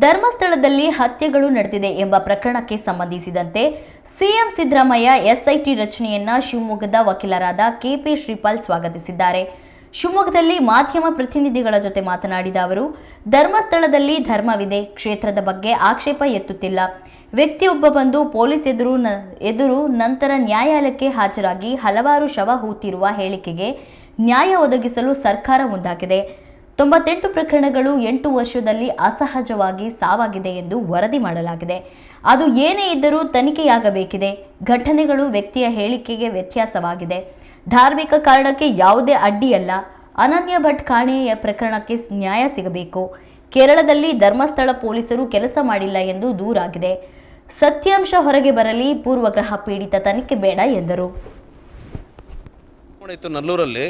[SPEAKER 1] ಧರ್ಮಸ್ಥಳದಲ್ಲಿ ಹತ್ಯೆಗಳು ನಡೆದಿದೆ ಎಂಬ ಪ್ರಕರಣಕ್ಕೆ ಸಂಬಂಧಿಸಿದಂತೆ ಸಿಎಂ ಸಿದ್ದರಾಮಯ್ಯ ಎಸ್ಐಟಿ ರಚನೆಯನ್ನ ಶಿವಮೊಗ್ಗದ ವಕೀಲರಾದ ಕೆಪಿ ಶ್ರೀಪಾಲ್ ಸ್ವಾಗತಿಸಿದ್ದಾರೆ. ಶಿವಮೊಗ್ಗದಲ್ಲಿ ಮಾಧ್ಯಮ ಪ್ರತಿನಿಧಿಗಳ ಜೊತೆ ಮಾತನಾಡಿದ ಅವರು, ಧರ್ಮಸ್ಥಳದಲ್ಲಿ ಧರ್ಮವಿದೆ, ಕ್ಷೇತ್ರದ ಬಗ್ಗೆ ಆಕ್ಷೇಪ ಎತ್ತುತ್ತಿಲ್ಲ. ವ್ಯಕ್ತಿಯೊಬ್ಬ ಬಂದು ಪೊಲೀಸ್ ಎದುರು ನಂತರ ನ್ಯಾಯಾಲಯಕ್ಕೆ ಹಾಜರಾಗಿ ಹಲವಾರು ಶವ ಹೂತಿರುವ ಹೇಳಿಕೆಗೆ ನ್ಯಾಯ ಒದಗಿಸಲು ಸರ್ಕಾರ ಮುಂದಾಗಿದೆ. 98 ಪ್ರಕರಣಗಳು 8 ವರ್ಷದಲ್ಲಿ ಅಸಹಜವಾಗಿ ಸಾವಾಗಿದೆ ಎಂದು ವರದಿ ಮಾಡಲಾಗಿದೆ. ಅದು ಏನೇ ಇದ್ದರೂ ತನಿಖೆಯಾಗಬೇಕಿದೆ. ಘಟನೆಗಳು ವ್ಯಕ್ತಿಯ ಹೇಳಿಕೆಗೆ ವ್ಯತ್ಯಾಸವಾಗಿದೆ. ಧಾರ್ಮಿಕ ಕಾರಣಕ್ಕೆ ಯಾವುದೇ ಅಡ್ಡಿಯಲ್ಲ. ಅನನ್ಯ ಭಟ್ ಕಾಣೆಯ ಪ್ರಕರಣಕ್ಕೆ ನ್ಯಾಯ ಸಿಗಬೇಕು. ಕೇರಳದಲ್ಲಿ ಧರ್ಮಸ್ಥಳ ಪೊಲೀಸರು ಕೆಲಸ ಮಾಡಿಲ್ಲ ಎಂದು ದೂರಾಗಿದೆ. ಸತ್ಯಾಂಶ ಹೊರಗೆ ಬರಲಿ, ಪೂರ್ವಗ್ರಹ ಪೀಡಿತ ತನಿಖೆ ಬೇಡ ಎಂದರು.
[SPEAKER 4] ಇತ್ತು ನಲ್ಲೂರಲ್ಲಿ,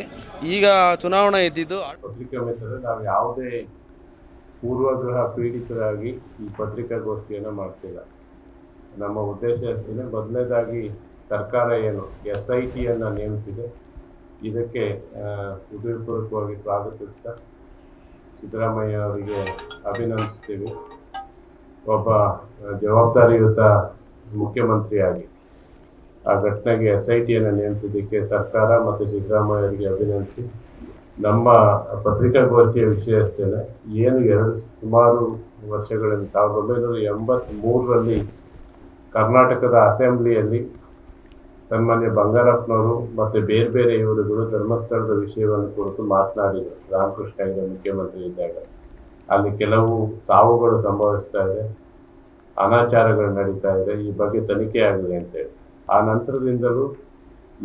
[SPEAKER 4] ಈಗ ಚುನಾವಣೆ ಇದ್ದಿದ್ದು
[SPEAKER 8] ಪತ್ರಿಕಾ ಮಿತ್ರರೇ, ನಾವು ಯಾವುದೇ ಪೂರ್ವಗ್ರಹ ಪೀಡಿತರಾಗಿ ಈ ಪತ್ರಿಕಾಗೋಷ್ಠಿಯನ್ನು ಮಾಡ್ತಿಲ್ಲ. ನಮ್ಮ ಉದ್ದೇಶ ಏನು, ಮೊದಲನೇದಾಗಿ ಸರ್ಕಾರ ಏನು SITಯನ್ನು ನೇಮಿಸಿದೆ, ಇದಕ್ಕೆ ಹೃದಯಪೂರ್ವಕವಾಗಿ ಸ್ವಾಗತಿಸ್ತಾ ಸಿದ್ದರಾಮಯ್ಯ ಅವರಿಗೆ ಅಭಿನಂದಿಸ್ತೀವಿ. ಒಬ್ಬ ಜವಾಬ್ದಾರಿಯುತ ಮುಖ್ಯಮಂತ್ರಿಯಾಗಿ ಆ ಘಟನೆಗೆ SITಯನ್ನು ನೇಮಿಸಿದ್ದಕ್ಕೆ ಸರ್ಕಾರ ಮತ್ತು ಸಿದ್ದರಾಮಯ್ಯ ಅವರಿಗೆ ಅಭಿನಂದಿಸಿ, ನಮ್ಮ ಪತ್ರಿಕಾಗೋಷ್ಠಿಯ ವಿಷಯ ಅಷ್ಟೇ, ಏನು ಸುಮಾರು ವರ್ಷಗಳಿಂದ 1983ರಲ್ಲಿ ಕರ್ನಾಟಕದ ಅಸೆಂಬ್ಲಿಯಲ್ಲಿ ಸನ್ಮಾನ್ಯ ಬಂಗಾರಪ್ಪನವರು ಮತ್ತು ಬೇರೆ ಬೇರೆ ಇವರುಗಳು ಧರ್ಮಸ್ಥಳದ ವಿಷಯವನ್ನು ಕುರಿತು ಮಾತನಾಡಿದರು. ರಾಮಕೃಷ್ಣ ಹೆಗಡೆ ಮುಖ್ಯಮಂತ್ರಿ ಇದ್ದಾಗ ಅಲ್ಲಿ ಕೆಲವು ಸಾವುಗಳು ಸಂಭವಿಸ್ತಾ ಇದೆ, ಅನಾಚಾರಗಳು ನಡೀತಾ ಇದೆ, ಈ ಬಗ್ಗೆ ತನಿಖೆ ಆಗಿದೆ ಅಂತೇಳಿ. ಆ ನಂತರದಿಂದಲೂ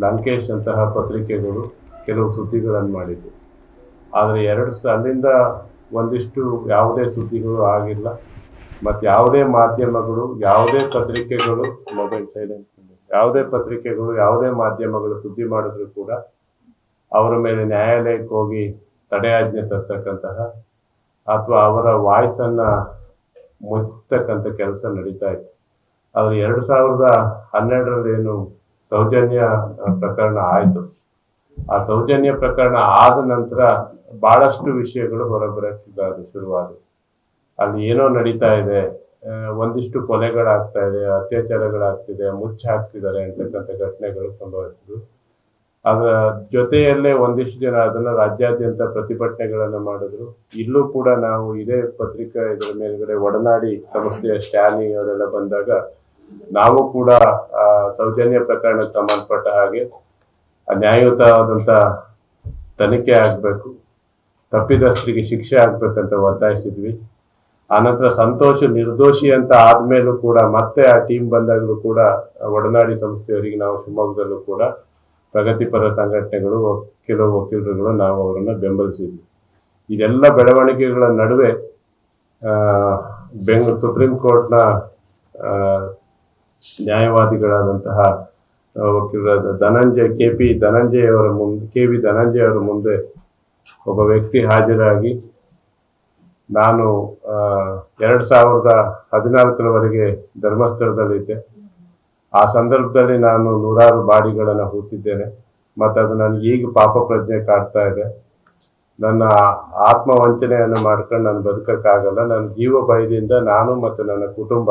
[SPEAKER 8] ಲಂಕೇಶ್ ಅಂತಹ ಪತ್ರಿಕೆಗಳು ಕೆಲವು ಸುದ್ದಿಗಳನ್ನು ಮಾಡಿದ್ದು. ಆದರೆ ಅಲ್ಲಿಂದ ಒಂದಿಷ್ಟು ಯಾವುದೇ ಸುದ್ದಿಗಳು ಆಗಿಲ್ಲ. ಮತ್ತು ಯಾವುದೇ ಮಾಧ್ಯಮಗಳು, ಯಾವುದೇ ಪತ್ರಿಕೆಗಳು ಯಾವುದೇ ಪತ್ರಿಕೆಗಳು, ಯಾವುದೇ ಮಾಧ್ಯಮಗಳು ಸುದ್ದಿ ಮಾಡಿದ್ರು ಕೂಡ ಅವರ ಮೇಲೆ ನ್ಯಾಯಾಲಯಕ್ಕೆ ಹೋಗಿ ತಡೆಯಾಜ್ಞೆ ತರ್ತಕ್ಕಂತಹ ಅಥವಾ ಅವರ ವಾಯ್ಸನ್ನು ಮುಚ್ಚತಕ್ಕಂಥ ಕೆಲಸ ನಡೀತಾ ಇತ್ತು. ಆದರೆ 2012ರಲ್ಲಿ ಏನು ಸೌಜನ್ಯ ಪ್ರಕರಣ ಆಯಿತು, ಆ ಸೌಜನ್ಯ ಪ್ರಕರಣ ಆದ ನಂತರ ಭಾಳಷ್ಟು ವಿಷಯಗಳು ಹೊರಬರಕ್ಕೆ ಶುರುವಾದವು. ಅಲ್ಲಿ ಏನೋ ನಡೀತಾ ಇದೆ, ಒಂದಿಷ್ಟು ಕೊಲೆಗಳಾಗ್ತಾ ಇದೆ, ಅತ್ಯಾಚಾರಗಳಾಗ್ತಿದೆ, ಮುಚ್ಚಿ ಹಾಕ್ತಿದ್ದಾರೆ ಅಂತಕ್ಕಂಥ ಘಟನೆಗಳು ಸಂಭವಿಸಿದ್ವು. ಅದರ ಜೊತೆಯಲ್ಲೇ ಒಂದಿಷ್ಟು ಜನ ಅದನ್ನು ರಾಜ್ಯಾದ್ಯಂತ ಪ್ರತಿಭಟನೆಗಳನ್ನು ಮಾಡಿದ್ರು. ಇಲ್ಲೂ ಕೂಡ ನಾವು ಇದೇ ಪತ್ರಿಕಾ ಇದರ ಮೇಲ್ಗಡೆ ಒಡನಾಡಿ ಸಂಸ್ಥೆಯ ಸ್ಟ್ಯಾನಿ ಅವರೆಲ್ಲ ಬಂದಾಗ ನಾವು ಕೂಡ ಸೌಜನ್ಯ ಪ್ರಕರಣಕ್ಕೆ ಸಂಬಂಧಪಟ್ಟ ಹಾಗೆ ನ್ಯಾಯಯುತವಾದಂಥ ತನಿಖೆ ಆಗಬೇಕು, ತಪ್ಪಿದಸ್ಥರಿಗೆ ಶಿಕ್ಷೆ ಆಗ್ಬೇಕಂತ ಒತ್ತಾಯಿಸಿದ್ವಿ. ಆನಂತರ ಸಂತೋಷ್ ನಿರ್ದೋಷಿ ಅಂತ ಆದ್ಮೇಲೂ ಕೂಡ ಮತ್ತೆ ಆ ಟೀಮ್ ಬಂದಾಗಲೂ ಕೂಡ ಒಡನಾಡಿ ಸಂಸ್ಥೆಯವರಿಗೆ ನಾವು ಶಿವಮೊಗ್ಗದಲ್ಲೂ ಕೂಡ ಪ್ರಗತಿಪರ ಸಂಘಟನೆಗಳು, ಕೆಲವು ವಕೀಲರುಗಳು ನಾವು ಅವರನ್ನು ಬೆಂಬಲಿಸಿದ್ವಿ. ಇದೆಲ್ಲ ಬೆಳವಣಿಗೆಗಳ ನಡುವೆ ಸುಪ್ರೀಂ ಕೋರ್ಟ್ನ ನ್ಯಾಯವಾದಿಗಳಾದಂತಹ ವಕೀಲರಾದ KV ಧನಂಜಯ ಅವರ ಮುಂದೆ ಒಬ್ಬ ವ್ಯಕ್ತಿ ಹಾಜರಾಗಿ, ನಾನು 2014ರವರೆಗೆ ಧರ್ಮಸ್ಥಳದಲ್ಲಿದ್ದೆ. ಆ ಸಂದರ್ಭದಲ್ಲಿ ನಾನು 100 ಬಾಡಿಗಳನ್ನು ಹೂತಿದ್ದೇನೆ ಮತ್ತು ಅದು ನನಗೆ ಈಗ ಪಾಪ ಪ್ರಜ್ಞೆ ಕಾಡ್ತಾ ಇದೆ. ನನ್ನ ಆತ್ಮವಂಚನೆಯನ್ನು ಮಾಡ್ಕೊಂಡು ನಾನು ಬದುಕಕ್ಕಾಗಲ್ಲ. ನನ್ನ ಜೀವ ಭಯದಿಂದ ನಾನು ಮತ್ತು ನನ್ನ ಕುಟುಂಬ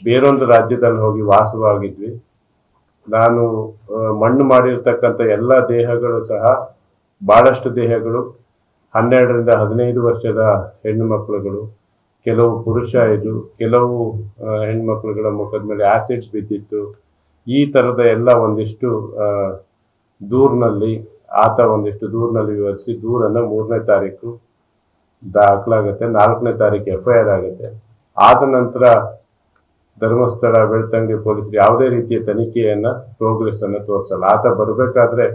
[SPEAKER 8] ಬೇರೊಂದು ರಾಜ್ಯದಲ್ಲಿ ಹೋಗಿ ವಾಸವಾಗಿದ್ವಿ. ನಾನು ಮಣ್ಣು ಮಾಡಿರ್ತಕ್ಕಂಥ ಎಲ್ಲ ದೇಹಗಳು ಸಹ, ಭಾಳಷ್ಟು ದೇಹಗಳು 12ರಿಂದ 15 ವರ್ಷದ ಹೆಣ್ಣು ಮಕ್ಕಳುಗಳು, ಕೆಲವು ಪುರುಷ ಇದು, ಕೆಲವು ಹೆಣ್ಮಕ್ಳುಗಳ ಮುಖದ ಮೇಲೆ ಆಸಿಡ್ಸ್ ಬಿದ್ದಿತ್ತು. ಈ ಥರದ ಎಲ್ಲ ಒಂದಿಷ್ಟು ಒಂದಿಷ್ಟು ದೂರಿನಲ್ಲಿ ವಿವರಿಸಿ ದೂರನ್ನು 3ನೇ ತಾರೀಕು ದಾಖಲಾಗುತ್ತೆ, 4ನೇ ತಾರೀಕು FIR ಆಗುತ್ತೆ. ಆದ ನಂತರ ಧರ್ಮಸ್ಥಳ ಬೆಳ್ತಂಗಡಿ ಪೊಲೀಸರು ಯಾವುದೇ ರೀತಿಯ ತನಿಖೆಯನ್ನು ಪ್ರೋಗ್ರೆಸ್ ಅನ್ನು ತೋರಿಸಲ್ಲ. ಆತ ಬರಬೇಕಾದ್ರೆ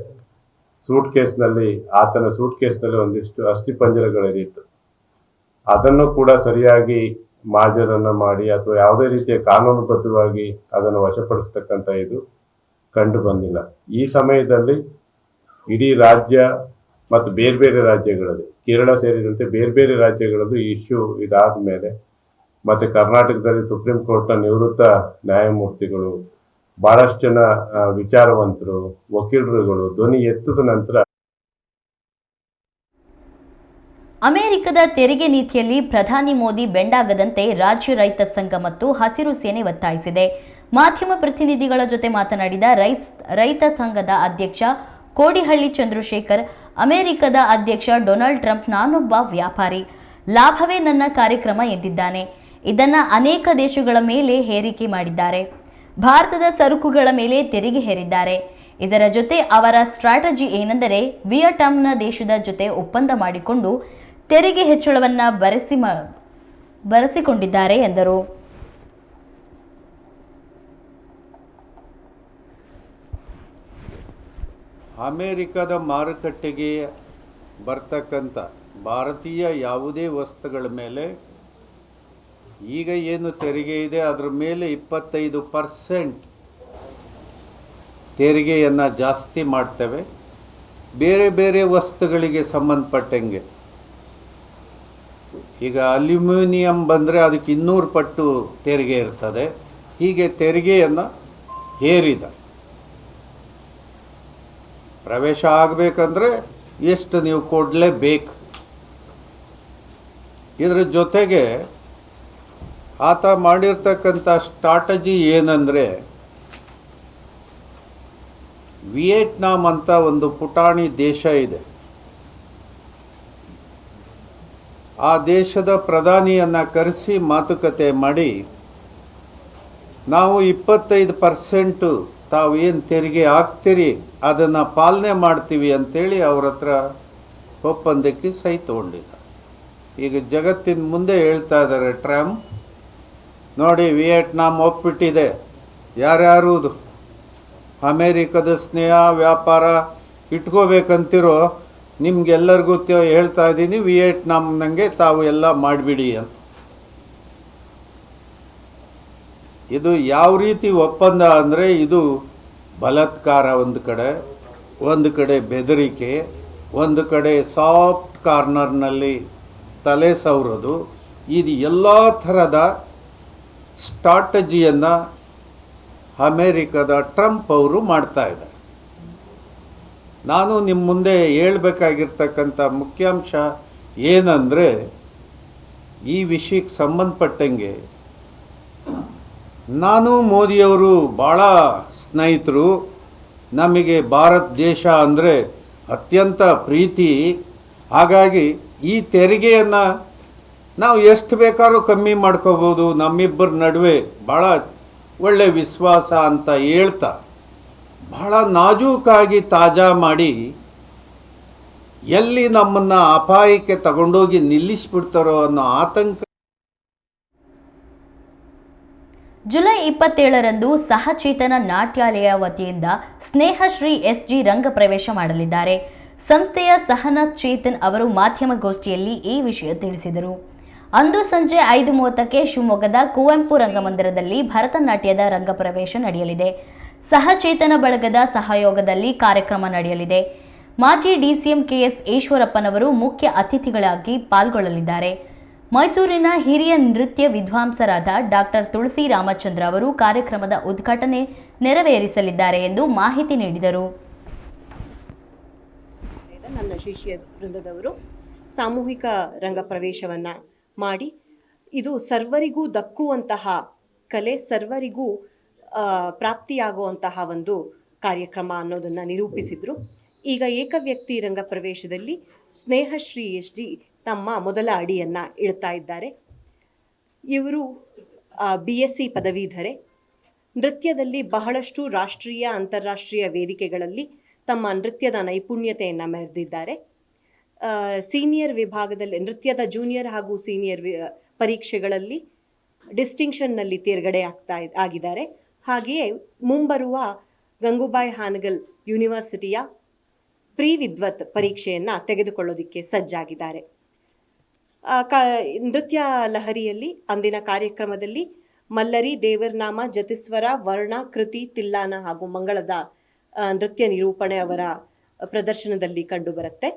[SPEAKER 8] ಆತನ ಸೂಟ್ ಕೇಸ್ನಲ್ಲಿ ಒಂದಿಷ್ಟು ಅಸ್ಥಿಪಂಜರಗಳಿತ್ತು. ಅದನ್ನು ಕೂಡ ಸರಿಯಾಗಿ ಮಾಜರನ್ನು ಮಾಡಿ ಅಥವಾ ಯಾವುದೇ ರೀತಿಯ ಕಾನೂನುಬದ್ಧವಾಗಿ ಅದನ್ನು ವಶಪಡಿಸ್ತಕ್ಕಂಥ ಇದು ಕಂಡು ಬಂದಿಲ್ಲ. ಈ ಸಮಯದಲ್ಲಿ ಇಡೀ ರಾಜ್ಯ ಮತ್ತು ಬೇರೆ ಬೇರೆ ರಾಜ್ಯಗಳಲ್ಲಿ, ಕೇರಳ ಸೇರಿದಂತೆ ಬೇರೆ ಬೇರೆ ರಾಜ್ಯಗಳಲ್ಲೂ ಈ ಇಶ್ಯೂ ಇದಾದ ಮೇಲೆ ಮತ್ತು ಕರ್ನಾಟಕದಲ್ಲಿ ಸುಪ್ರೀಂ ಕೋರ್ಟ್ನ ನಿವೃತ್ತ ನ್ಯಾಯಮೂರ್ತಿಗಳು, ಭಾಳಷ್ಟು ಜನ ವಿಚಾರವಂತರು, ವಕೀಲರುಗಳು ಧ್ವನಿ ಎತ್ತಿದ ನಂತರ
[SPEAKER 1] ಅಮೆರಿಕದ ತೆರಿಗೆ ನೀತಿಯಲ್ಲಿ ಪ್ರಧಾನಿ ಮೋದಿ ಬೆಂಡಾಗದಂತೆ ರಾಜ್ಯ ರೈತ ಸಂಘ ಮತ್ತು ಹಸಿರು ಸೇನೆ ಒತ್ತಾಯಿಸಿದೆ. ಮಾಧ್ಯಮ ಪ್ರತಿನಿಧಿಗಳ ಜೊತೆ ಮಾತನಾಡಿದ ರೈತ ಸಂಘದ ಅಧ್ಯಕ್ಷ ಕೋಡಿಹಳ್ಳಿ ಚಂದ್ರಶೇಖರ್, ಅಮೆರಿಕದ ಅಧ್ಯಕ್ಷ ಡೊನಾಲ್ಡ್ ಟ್ರಂಪ್ ನಾನೊಬ್ಬ ವ್ಯಾಪಾರಿ, ಲಾಭವೇ ನನ್ನ ಕಾರ್ಯಕ್ರಮ ಎಂದಿದ್ದಾನೆ. ಇದನ್ನ ಅನೇಕ ದೇಶಗಳ ಮೇಲೆ ಹೇರಿಕೆ ಮಾಡಿದ್ದಾರೆ. ಭಾರತದ ಸರಕುಗಳ ಮೇಲೆ ತೆರಿಗೆ ಹೇರಿದ್ದಾರೆ. ಇದರ ಜೊತೆ ಅವರ ಸ್ಟ್ರಾಟಜಿ ಏನೆಂದರೆ ವಿಯಟ್ನಾಂನ ದೇಶದ ಜೊತೆ ಒಪ್ಪಂದ ಮಾಡಿಕೊಂಡು ತೆರಿಗೆ ಹೆಚ್ಚಳವನ್ನು ಬರೆಸಿಕೊಂಡಿದ್ದಾರೆ ಎಂದರು.
[SPEAKER 9] ಅಮೇರಿಕದ ಮಾರುಕಟ್ಟೆಗೆ ಬರ್ತಕ್ಕಂಥ ಭಾರತೀಯ ಯಾವುದೇ ವಸ್ತುಗಳ ಮೇಲೆ ಈಗ ಏನು ತೆರಿಗೆ ಇದೆ ಅದರ ಮೇಲೆ 25% ತೆರಿಗೆಯನ್ನು ಜಾಸ್ತಿ ಮಾಡ್ತೇವೆ. ಬೇರೆ ಬೇರೆ ವಸ್ತುಗಳಿಗೆ ಸಂಬಂಧಪಟ್ಟಂಗೆ ಈಗ ಅಲ್ಯೂಮಿನಿಯಂ ಬಂದರೆ ಅದಕ್ಕೆ 200 ಪಟ್ಟು ತೆರಿಗೆ ಇರ್ತದೆ. ಹೀಗೆ ತೆರಿಗೆಯನ್ನು ಹೇರಿದ ಪ್ರವೇಶ ಆಗಬೇಕಂದ್ರೆ ಎಷ್ಟು ನೀವು ಕೊಡಲೇಬೇಕು. ಇದರ ಜೊತೆಗೆ ಆತ ಮಾಡಿರ್ತಕ್ಕಂಥ ಸ್ಟ್ರಾಟಜಿ ಏನಂದರೆ ವಿಯೆಟ್ನಾಂ ಅಂತ ಒಂದು ಪುಟಾಣಿ ದೇಶ ಇದೆ. ಆ ದೇಶದ ಪ್ರಧಾನಿಯನ್ನು ಕರೆಸಿ ಮಾತುಕತೆ ಮಾಡಿ ನಾವು 25% ತಾವು ಏನು ತೆರಿಗೆ ಹಾಕ್ತೀರಿ ಅದನ್ನು ಪಾಲನೆ ಮಾಡ್ತೀವಿ ಅಂತೇಳಿ ಅವ್ರ ಹತ್ರ ಒಪ್ಪಂದಕ್ಕೆ ಸಹಿ ತಗೊಂಡಿದ್ದ. ಈಗ ಜಗತ್ತಿನ ಮುಂದೆ ಹೇಳ್ತಾ ಇದ್ದಾರೆ ಟ್ರಂಪ್, ನೋಡಿ ವಿಯೆಟ್ನಾಂ ಒಪ್ಪಿಟ್ಟಿದೆ, ಯಾರ್ಯಾರು ಅಮೇರಿಕದ ಸ್ನೇಹ ವ್ಯಾಪಾರ ಇಟ್ಕೋಬೇಕಂತಿರೋ ನಿಮ್ಗೆಲ್ಲರಿಗೂ ಹೇಳ್ತಾ ಇದ್ದೀನಿ, ವಿಯೆಟ್ನಾಂನಂಗೆ ತಾವು ಎಲ್ಲ ಮಾಡಿಬಿಡಿ ಅಂತ. ಇದು ಯಾವ ರೀತಿ ಒಪ್ಪಂದ ಅಂದರೆ ಇದು ಬಲಾತ್ಕಾರ ಒಂದು ಕಡೆ ಬೆದರಿಕೆ, ಒಂದು ಕಡೆ ಸಾಫ್ಟ್ ಕಾರ್ನರ್ನಲ್ಲಿ ತಲೆ ಸವರೋದು, ಇದು ಎಲ್ಲ ಥರದ ಸ್ಟ್ರಾಟಜಿಯನ್ನು ಅಮೇರಿಕದ ಟ್ರಂಪ್ ಅವರು ಮಾಡ್ತಾ ಇದ್ದಾರೆ. ನಾನು ನಿಮ್ಮ ಮುಂದೆ ಹೇಳಬೇಕಾಗಿರ್ತಕ್ಕಂಥ ಮುಖ್ಯಾಂಶ ಏನಂದರೆ ಈ ವಿಷಯಕ್ಕೆ ಸಂಬಂಧಪಟ್ಟಂಗೆ ನಾನು ಮೋದಿಯವರು ಭಾಳ ಸ್ನೇಹಿತರು. ನಮಗೆ ಭಾರತ ದೇಶ ಅಂದರೆ ಅತ್ಯಂತ ಪ್ರೀತಿ. ಹಾಗಾಗಿ ಈ ತೆರಿಗೆಯನ್ನು ನಾವು ಎಷ್ಟು ಬೇಕಾದ್ರೂ ಕಮ್ಮಿ ಮಾಡ್ಕೋಬೋದು, ನಮ್ಮಿಬ್ಬರ ನಡುವೆ ಭಾಳ ಒಳ್ಳೆ ವಿಶ್ವಾಸ ಅಂತ ಹೇಳ್ತಾ ಬಹಳ ನಾಜೂಕಾಗಿ ತಾಜಾ ಮಾಡಿ ಎಲ್ಲಿ ನಮ್ಮನ್ನು ಅಪಾಯಕ್ಕೆ ತಗೊಂಡೋಗಿ ನಿಲ್ಲಿಸ್ಬಿಡ್ತಾರೋ ಅನ್ನೋ ಆತಂಕ.
[SPEAKER 1] ಜುಲೈ 27ರಂದು ಸಹಚೇತನ ನಾಟ್ಯಾಲಯ ವತಿಯಿಂದ ಸ್ನೇಹಶ್ರೀ SG ರಂಗ ಪ್ರವೇಶ ಮಾಡಲಿದ್ದಾರೆ. ಸಂಸ್ಥೆಯ ಸಹನಾ ಚೇತನ್ ಅವರು ಮಾಧ್ಯಮಗೋಷ್ಠಿಯಲ್ಲಿ ಈ ವಿಷಯ ತಿಳಿಸಿದರು. ಅಂದು ಸಂಜೆ 5:30ಕ್ಕೆ ಶಿವಮೊಗ್ಗದ ಕುವೆಂಪು ರಂಗಮಂದಿರದಲ್ಲಿ ಭರತನಾಟ್ಯದ ರಂಗಪ್ರವೇಶ ನಡೆಯಲಿದೆ. ಸಹಚೇತನ ಬಳಗದ ಸಹಯೋಗದಲ್ಲಿ ಕಾರ್ಯಕ್ರಮ ನಡೆಯಲಿದೆ. ಮಾಜಿ DCM KS ಈಶ್ವರಪ್ಪನವರು ಮುಖ್ಯ ಅತಿಥಿಗಳಾಗಿ ಪಾಲ್ಗೊಳ್ಳಲಿದ್ದಾರೆ. ಮೈಸೂರಿನ ಹಿರಿಯ ನೃತ್ಯ ವಿದ್ವಾಂಸರಾದ ಡಾಕ್ಟರ್ ತುಳಸಿ ರಾಮಚಂದ್ರ ಅವರು ಕಾರ್ಯಕ್ರಮದ ಉದ್ಘಾಟನೆ ನೆರವೇರಿಸಲಿದ್ದಾರೆ ಎಂದು ಮಾಹಿತಿ ನೀಡಿದರು.
[SPEAKER 10] ನನ್ನ ಶಿಷ್ಯ ವೃಂದದವರು ಸಾಮೂಹಿಕ ರಂಗ ಪ್ರವೇಶವನ್ನು ಮಾಡಿ ಇದು ಸರ್ವರಿಗೂ ದಕ್ಕುವಂತಹ ಕಲೆ, ಸರ್ವರಿಗೂ ಪ್ರಾಪ್ತಿಯಾಗುವಂತಹ ಒಂದು ಕಾರ್ಯಕ್ರಮ ಅನ್ನೋದನ್ನು ನಿರೂಪಿಸಿದರು. ಈಗ ಏಕವ್ಯಕ್ತಿ ರಂಗ ಪ್ರವೇಶದಲ್ಲಿ ಸ್ನೇಹಶ್ರೀ SG ತಮ್ಮ ಮೊದಲ ಅಡಿಯನ್ನು ಇಡ್ತಾ ಇದ್ದಾರೆ. ಇವರು BSc ಪದವೀಧರೆ. ನೃತ್ಯದಲ್ಲಿ ಬಹಳಷ್ಟು ರಾಷ್ಟ್ರೀಯ ಅಂತಾರಾಷ್ಟ್ರೀಯ ವೇದಿಕೆಗಳಲ್ಲಿ ತಮ್ಮ ನೃತ್ಯದ ನೈಪುಣ್ಯತೆಯನ್ನು ಮೆರೆದಿದ್ದಾರೆ. ಸೀನಿಯರ್ ವಿಭಾಗದಲ್ಲಿ ನೃತ್ಯದ ಜೂನಿಯರ್ ಹಾಗೂ ಸೀನಿಯರ್ ಪರೀಕ್ಷೆಗಳಲ್ಲಿ ಡಿಸ್ಟಿಂಕ್ಷನ್ನಲ್ಲಿ ತೇರ್ಗಡೆ ಆಗಿದ್ದಾರೆ. ಹಾಗೆಯೇ ಮುಂಬರುವ ಗಂಗೂಬಾಯಿ ಹಾನಗಲ್ ಯೂನಿವರ್ಸಿಟಿಯ ವಿದ್ವತ್ ಪರೀಕ್ಷೆಯನ್ನು ತೆಗೆದುಕೊಳ್ಳೋದಕ್ಕೆ ಸಜ್ಜಾಗಿದ್ದಾರೆ. ನೃತ್ಯ ಲಹರಿಯಲ್ಲಿ ಅಂದಿನ ಕಾರ್ಯಕ್ರಮದಲ್ಲಿ ಮಲ್ಲರಿ, ದೇವರನಾಮ, ಜತಿಸ್ವರ, ವರ್ಣ, ಕೃತಿ, ತಿಲ್ಲಾನ ಹಾಗೂ ಮಂಗಳದ ನೃತ್ಯ ನಿರೂಪಣೆ ಅವರ ಪ್ರದರ್ಶನದಲ್ಲಿ ಕಂಡುಬರುತ್ತೆ.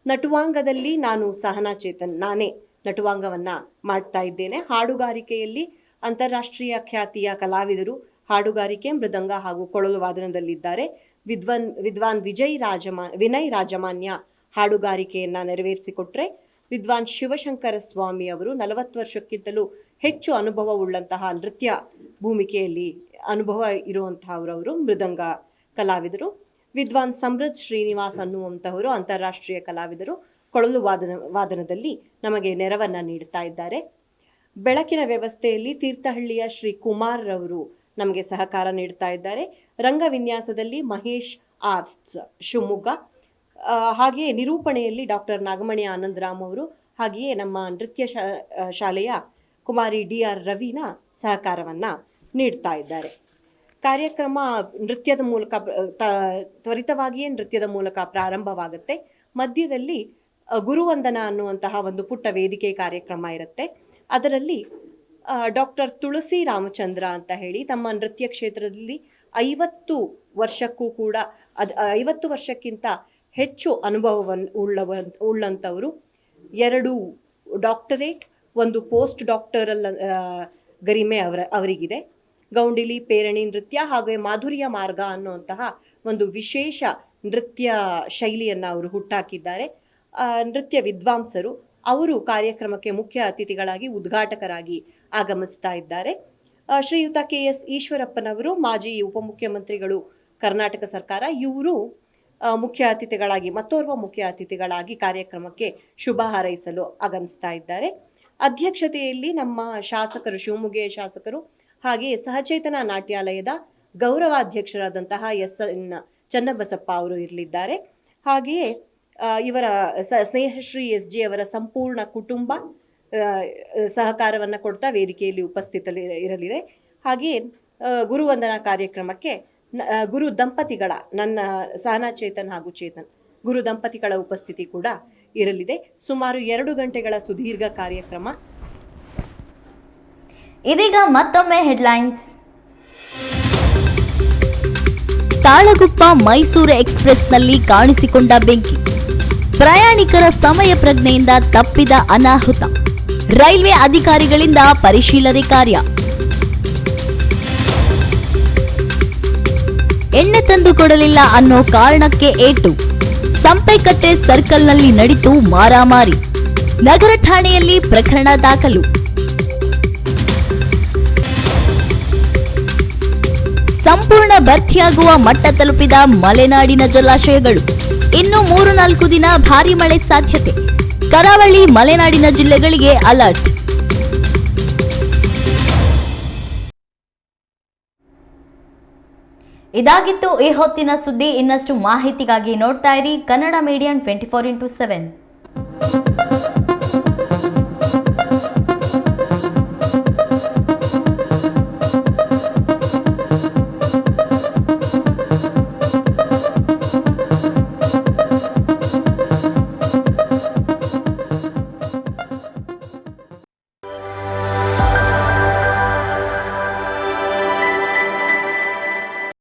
[SPEAKER 10] ನಟುವಾಂಗದಲ್ಲಿ ನಾನು ಸಹನಾ ಚೇತನ್ ನಾನೇ ನಟುವಾಂಗವನ್ನು ಮಾಡ್ತಾ ಇದ್ದೇನೆ. ಹಾಡುಗಾರಿಕೆಯಲ್ಲಿ ಅಂತಾರಾಷ್ಟ್ರೀಯ ಖ್ಯಾತಿಯ ಕಲಾವಿದರು ಹಾಡುಗಾರಿಕೆ, ಮೃದಂಗ ಹಾಗೂ ಕೊಳಲು ವಾದನದಲ್ಲಿದ್ದಾರೆ. ವಿದ್ವಾನ್ ವಿನಯ್ ರಾಜಮಾನ್ಯ ಹಾಡುಗಾರಿಕೆಯನ್ನು ನೆರವೇರಿಸಿಕೊಟ್ರೆ, ವಿದ್ವಾನ್ ಶಿವಶಂಕರ ಸ್ವಾಮಿ ಅವರು 40 ವರ್ಷಕ್ಕಿಂತಲೂ ಹೆಚ್ಚು ಅನುಭವವುಳ್ಳಂತಹ ನೃತ್ಯ ಭೂಮಿಕೆಯಲ್ಲಿ ಅನುಭವ ಇರುವಂತಹವರವರು, ಮೃದಂಗ ಕಲಾವಿದರು. ವಿದ್ವಾನ್ ಸಮೃದ್ಧ್ ಶ್ರೀನಿವಾಸ್ ಅನ್ನುವಂತಹವರು ಅಂತಾರಾಷ್ಟ್ರೀಯ ಕಲಾವಿದರು, ಕೊಳಲು ವಾದನದಲ್ಲಿ ನಮಗೆ ನೆರವನ್ನ ನೀಡುತ್ತಾ ಇದ್ದಾರೆ. ಬೆಳಕಿನ ವ್ಯವಸ್ಥೆಯಲ್ಲಿ ತೀರ್ಥಹಳ್ಳಿಯ ಶ್ರೀ ಕುಮಾರ್ ರವರು ನಮಗೆ ಸಹಕಾರ ನೀಡುತ್ತಾ ಇದ್ದಾರೆ. ರಂಗ ವಿನ್ಯಾಸದಲ್ಲಿ ಮಹೇಶ್ ಆರ್ಟ್ಸ್ ಶಿವಮೊಗ್ಗ, ಹಾಗೆಯೇ ನಿರೂಪಣೆಯಲ್ಲಿ ಡಾಕ್ಟರ್ ನಾಗಮಣಿ ಆನಂದರಾಮ್ ಅವರು, ಹಾಗೆಯೇ ನಮ್ಮ ನೃತ್ಯ ಶಾಲೆಯ ಕುಮಾರಿ DR ರವಿನ ಸಹಕಾರವನ್ನ ನೀಡ್ತಾ ಇದ್ದಾರೆ. ಕಾರ್ಯಕ್ರಮ ನೃತ್ಯದ ಮೂಲಕ ತ್ವರಿತವಾಗಿಯೇ ನೃತ್ಯದ ಮೂಲಕ ಪ್ರಾರಂಭವಾಗುತ್ತೆ. ಮಧ್ಯದಲ್ಲಿ ಗುರುವಂದನ ಅನ್ನುವಂತಹ ಒಂದು ಪುಟ್ಟ ವೇದಿಕೆ ಕಾರ್ಯಕ್ರಮ ಇರುತ್ತೆ. ಅದರಲ್ಲಿ ಡಾಕ್ಟರ್ ತುಳಸಿ ರಾಮಚಂದ್ರ ಅಂತ ಹೇಳಿ ತಮ್ಮ ನೃತ್ಯ ಕ್ಷೇತ್ರದಲ್ಲಿ 50 ವರ್ಷಕ್ಕೂ ಕೂಡ 50 ವರ್ಷಕ್ಕಿಂತ ಹೆಚ್ಚು ಅನುಭವವನ್ನು ಉಳ್ಳಂಥವರು, 2 ಡಾಕ್ಟರೇಟ್, 1 ಪೋಸ್ಟ್ ಡಾಕ್ಟರಲ್ ಗರಿಮೆ ಅವರಿಗಿದೆ. ಗೌಂಡಿಲಿ, ಪೇರಣಿ ನೃತ್ಯ ಹಾಗೂ ಮಾಧುರ್ಯ ಮಾರ್ಗ ಅನ್ನುವಂತಹ ಒಂದು ವಿಶೇಷ ನೃತ್ಯ ಶೈಲಿಯನ್ನು ಅವರು ಹುಟ್ಟಾಕಿದ್ದಾರೆ. ನೃತ್ಯ ವಿದ್ವಾಂಸರು ಅವರು ಕಾರ್ಯಕ್ರಮಕ್ಕೆ ಮುಖ್ಯ ಅತಿಥಿಗಳಾಗಿ ಉದ್ಘಾಟಕರಾಗಿ ಆಗಮಿಸ್ತಾ ಇದ್ದಾರೆ. ಶ್ರೀಯುತ KS ಈಶ್ವರಪ್ಪನವರು, ಮಾಜಿ ಉಪಮುಖ್ಯಮಂತ್ರಿಗಳು, ಕರ್ನಾಟಕ ಸರ್ಕಾರ, ಇವರು ಮುಖ್ಯ ಅತಿಥಿಗಳಾಗಿ, ಮತ್ತೋರ್ವ ಮುಖ್ಯ ಅತಿಥಿಗಳಾಗಿ ಕಾರ್ಯಕ್ರಮಕ್ಕೆ ಶುಭ ಹಾರೈಸಲು ಆಗಮಿಸ್ತಾ ಇದ್ದಾರೆ. ಅಧ್ಯಕ್ಷತೆಯಲ್ಲಿ ನಮ್ಮ ಶಾಸಕರು, ಶಿವಮೊಗ್ಗ ಶಾಸಕರು, ಹಾಗೆಯೇ ಸಹಚೇತನ ನಾಟ್ಯಾಲಯದ ಗೌರವಾಧ್ಯಕ್ಷರಾದಂತಹ SN ಚನ್ನಬಸಪ್ಪ ಅವರು ಇರಲಿದ್ದಾರೆ. ಹಾಗೆಯೇ ಇವರ ಸ್ನೇಹಶ್ರೀ SG ಅವರ ಸಂಪೂರ್ಣ ಕುಟುಂಬ ಸಹಕಾರವನ್ನು ಕೊಡ್ತಾ ವೇದಿಕೆಯಲ್ಲಿ ಇರಲಿದೆ. ಹಾಗೆಯೇ ಗುರುವಂದನಾ ಕಾರ್ಯಕ್ರಮಕ್ಕೆ ಗುರು ದಂಪತಿಗಳ, ನನ್ನ ಸಹನಾ ಚೇತನ್ ಹಾಗೂ ಚೇತನ್ ಗುರು ದಂಪತಿಗಳ ಉಪಸ್ಥಿತಿ ಕೂಡ ಇರಲಿದೆ. ಸುಮಾರು 2 ಗಂಟೆಗಳ ಸುದೀರ್ಘ ಕಾರ್ಯಕ್ರಮ.
[SPEAKER 1] ಇದೀಗ ಮತ್ತೊಮ್ಮೆ ಹೆಡ್ಲೈನ್ಸ್. ತಾಳಗುಪ್ಪ ಮೈಸೂರು ಎಕ್ಸ್‌ಪ್ರೆಸ್‌ನಲ್ಲಿ ಕಾಣಿಸಿಕೊಂಡ ಬೆಂಕಿ, ಪ್ರಯಾಣಿಕರ ಸಮಯ ಪ್ರಜ್ಞೆಯಿಂದ ತಪ್ಪಿದ ಅನಾಹುತ, ರೈಲ್ವೆ ಅಧಿಕಾರಿಗಳಿಂದ ಪರಿಶೀಲನೆ ಕಾರ್ಯ. ಎಣ್ಣೆ ತಂದು ಕೊಡಲಿಲ್ಲ ಅನ್ನೋ ಕಾರಣಕ್ಕೆ ಏಟು, ಸಂಪೆಕಟ್ಟೆ ಸರ್ಕಲ್ನಲ್ಲಿ ನಡೆಯಿತು ಮಾರಾಮಾರಿ, ನಗರ ಠಾಣೆಯಲ್ಲಿ ಪ್ರಕರಣ ದಾಖಲು. ಸಂಪೂರ್ಣ ಭರ್ತಿಯಾಗುವ ಮಟ್ಟ ತಲುಪಿದ ಮಲೆನಾಡಿನ ಜಲಾಶಯಗಳು, ಇನ್ನು 3-4 ದಿನ ಭಾರೀ ಮಳೆ ಸಾಧ್ಯತೆ, ಕರಾವಳಿ ಮಲೆನಾಡಿನ ಜಿಲ್ಲೆಗಳಿಗೆ ಅಲರ್ಟ್. ಇದಾಗಿತ್ತು ಈ ಹೊತ್ತಿನ ಸುದ್ದಿ. ಇನ್ನಷ್ಟು ಮಾಹಿತಿಗಾಗಿ ನೋಡ್ತಾ ಇರಿ ಕನ್ನಡ ಮೀಡಿಯಂ 24x7.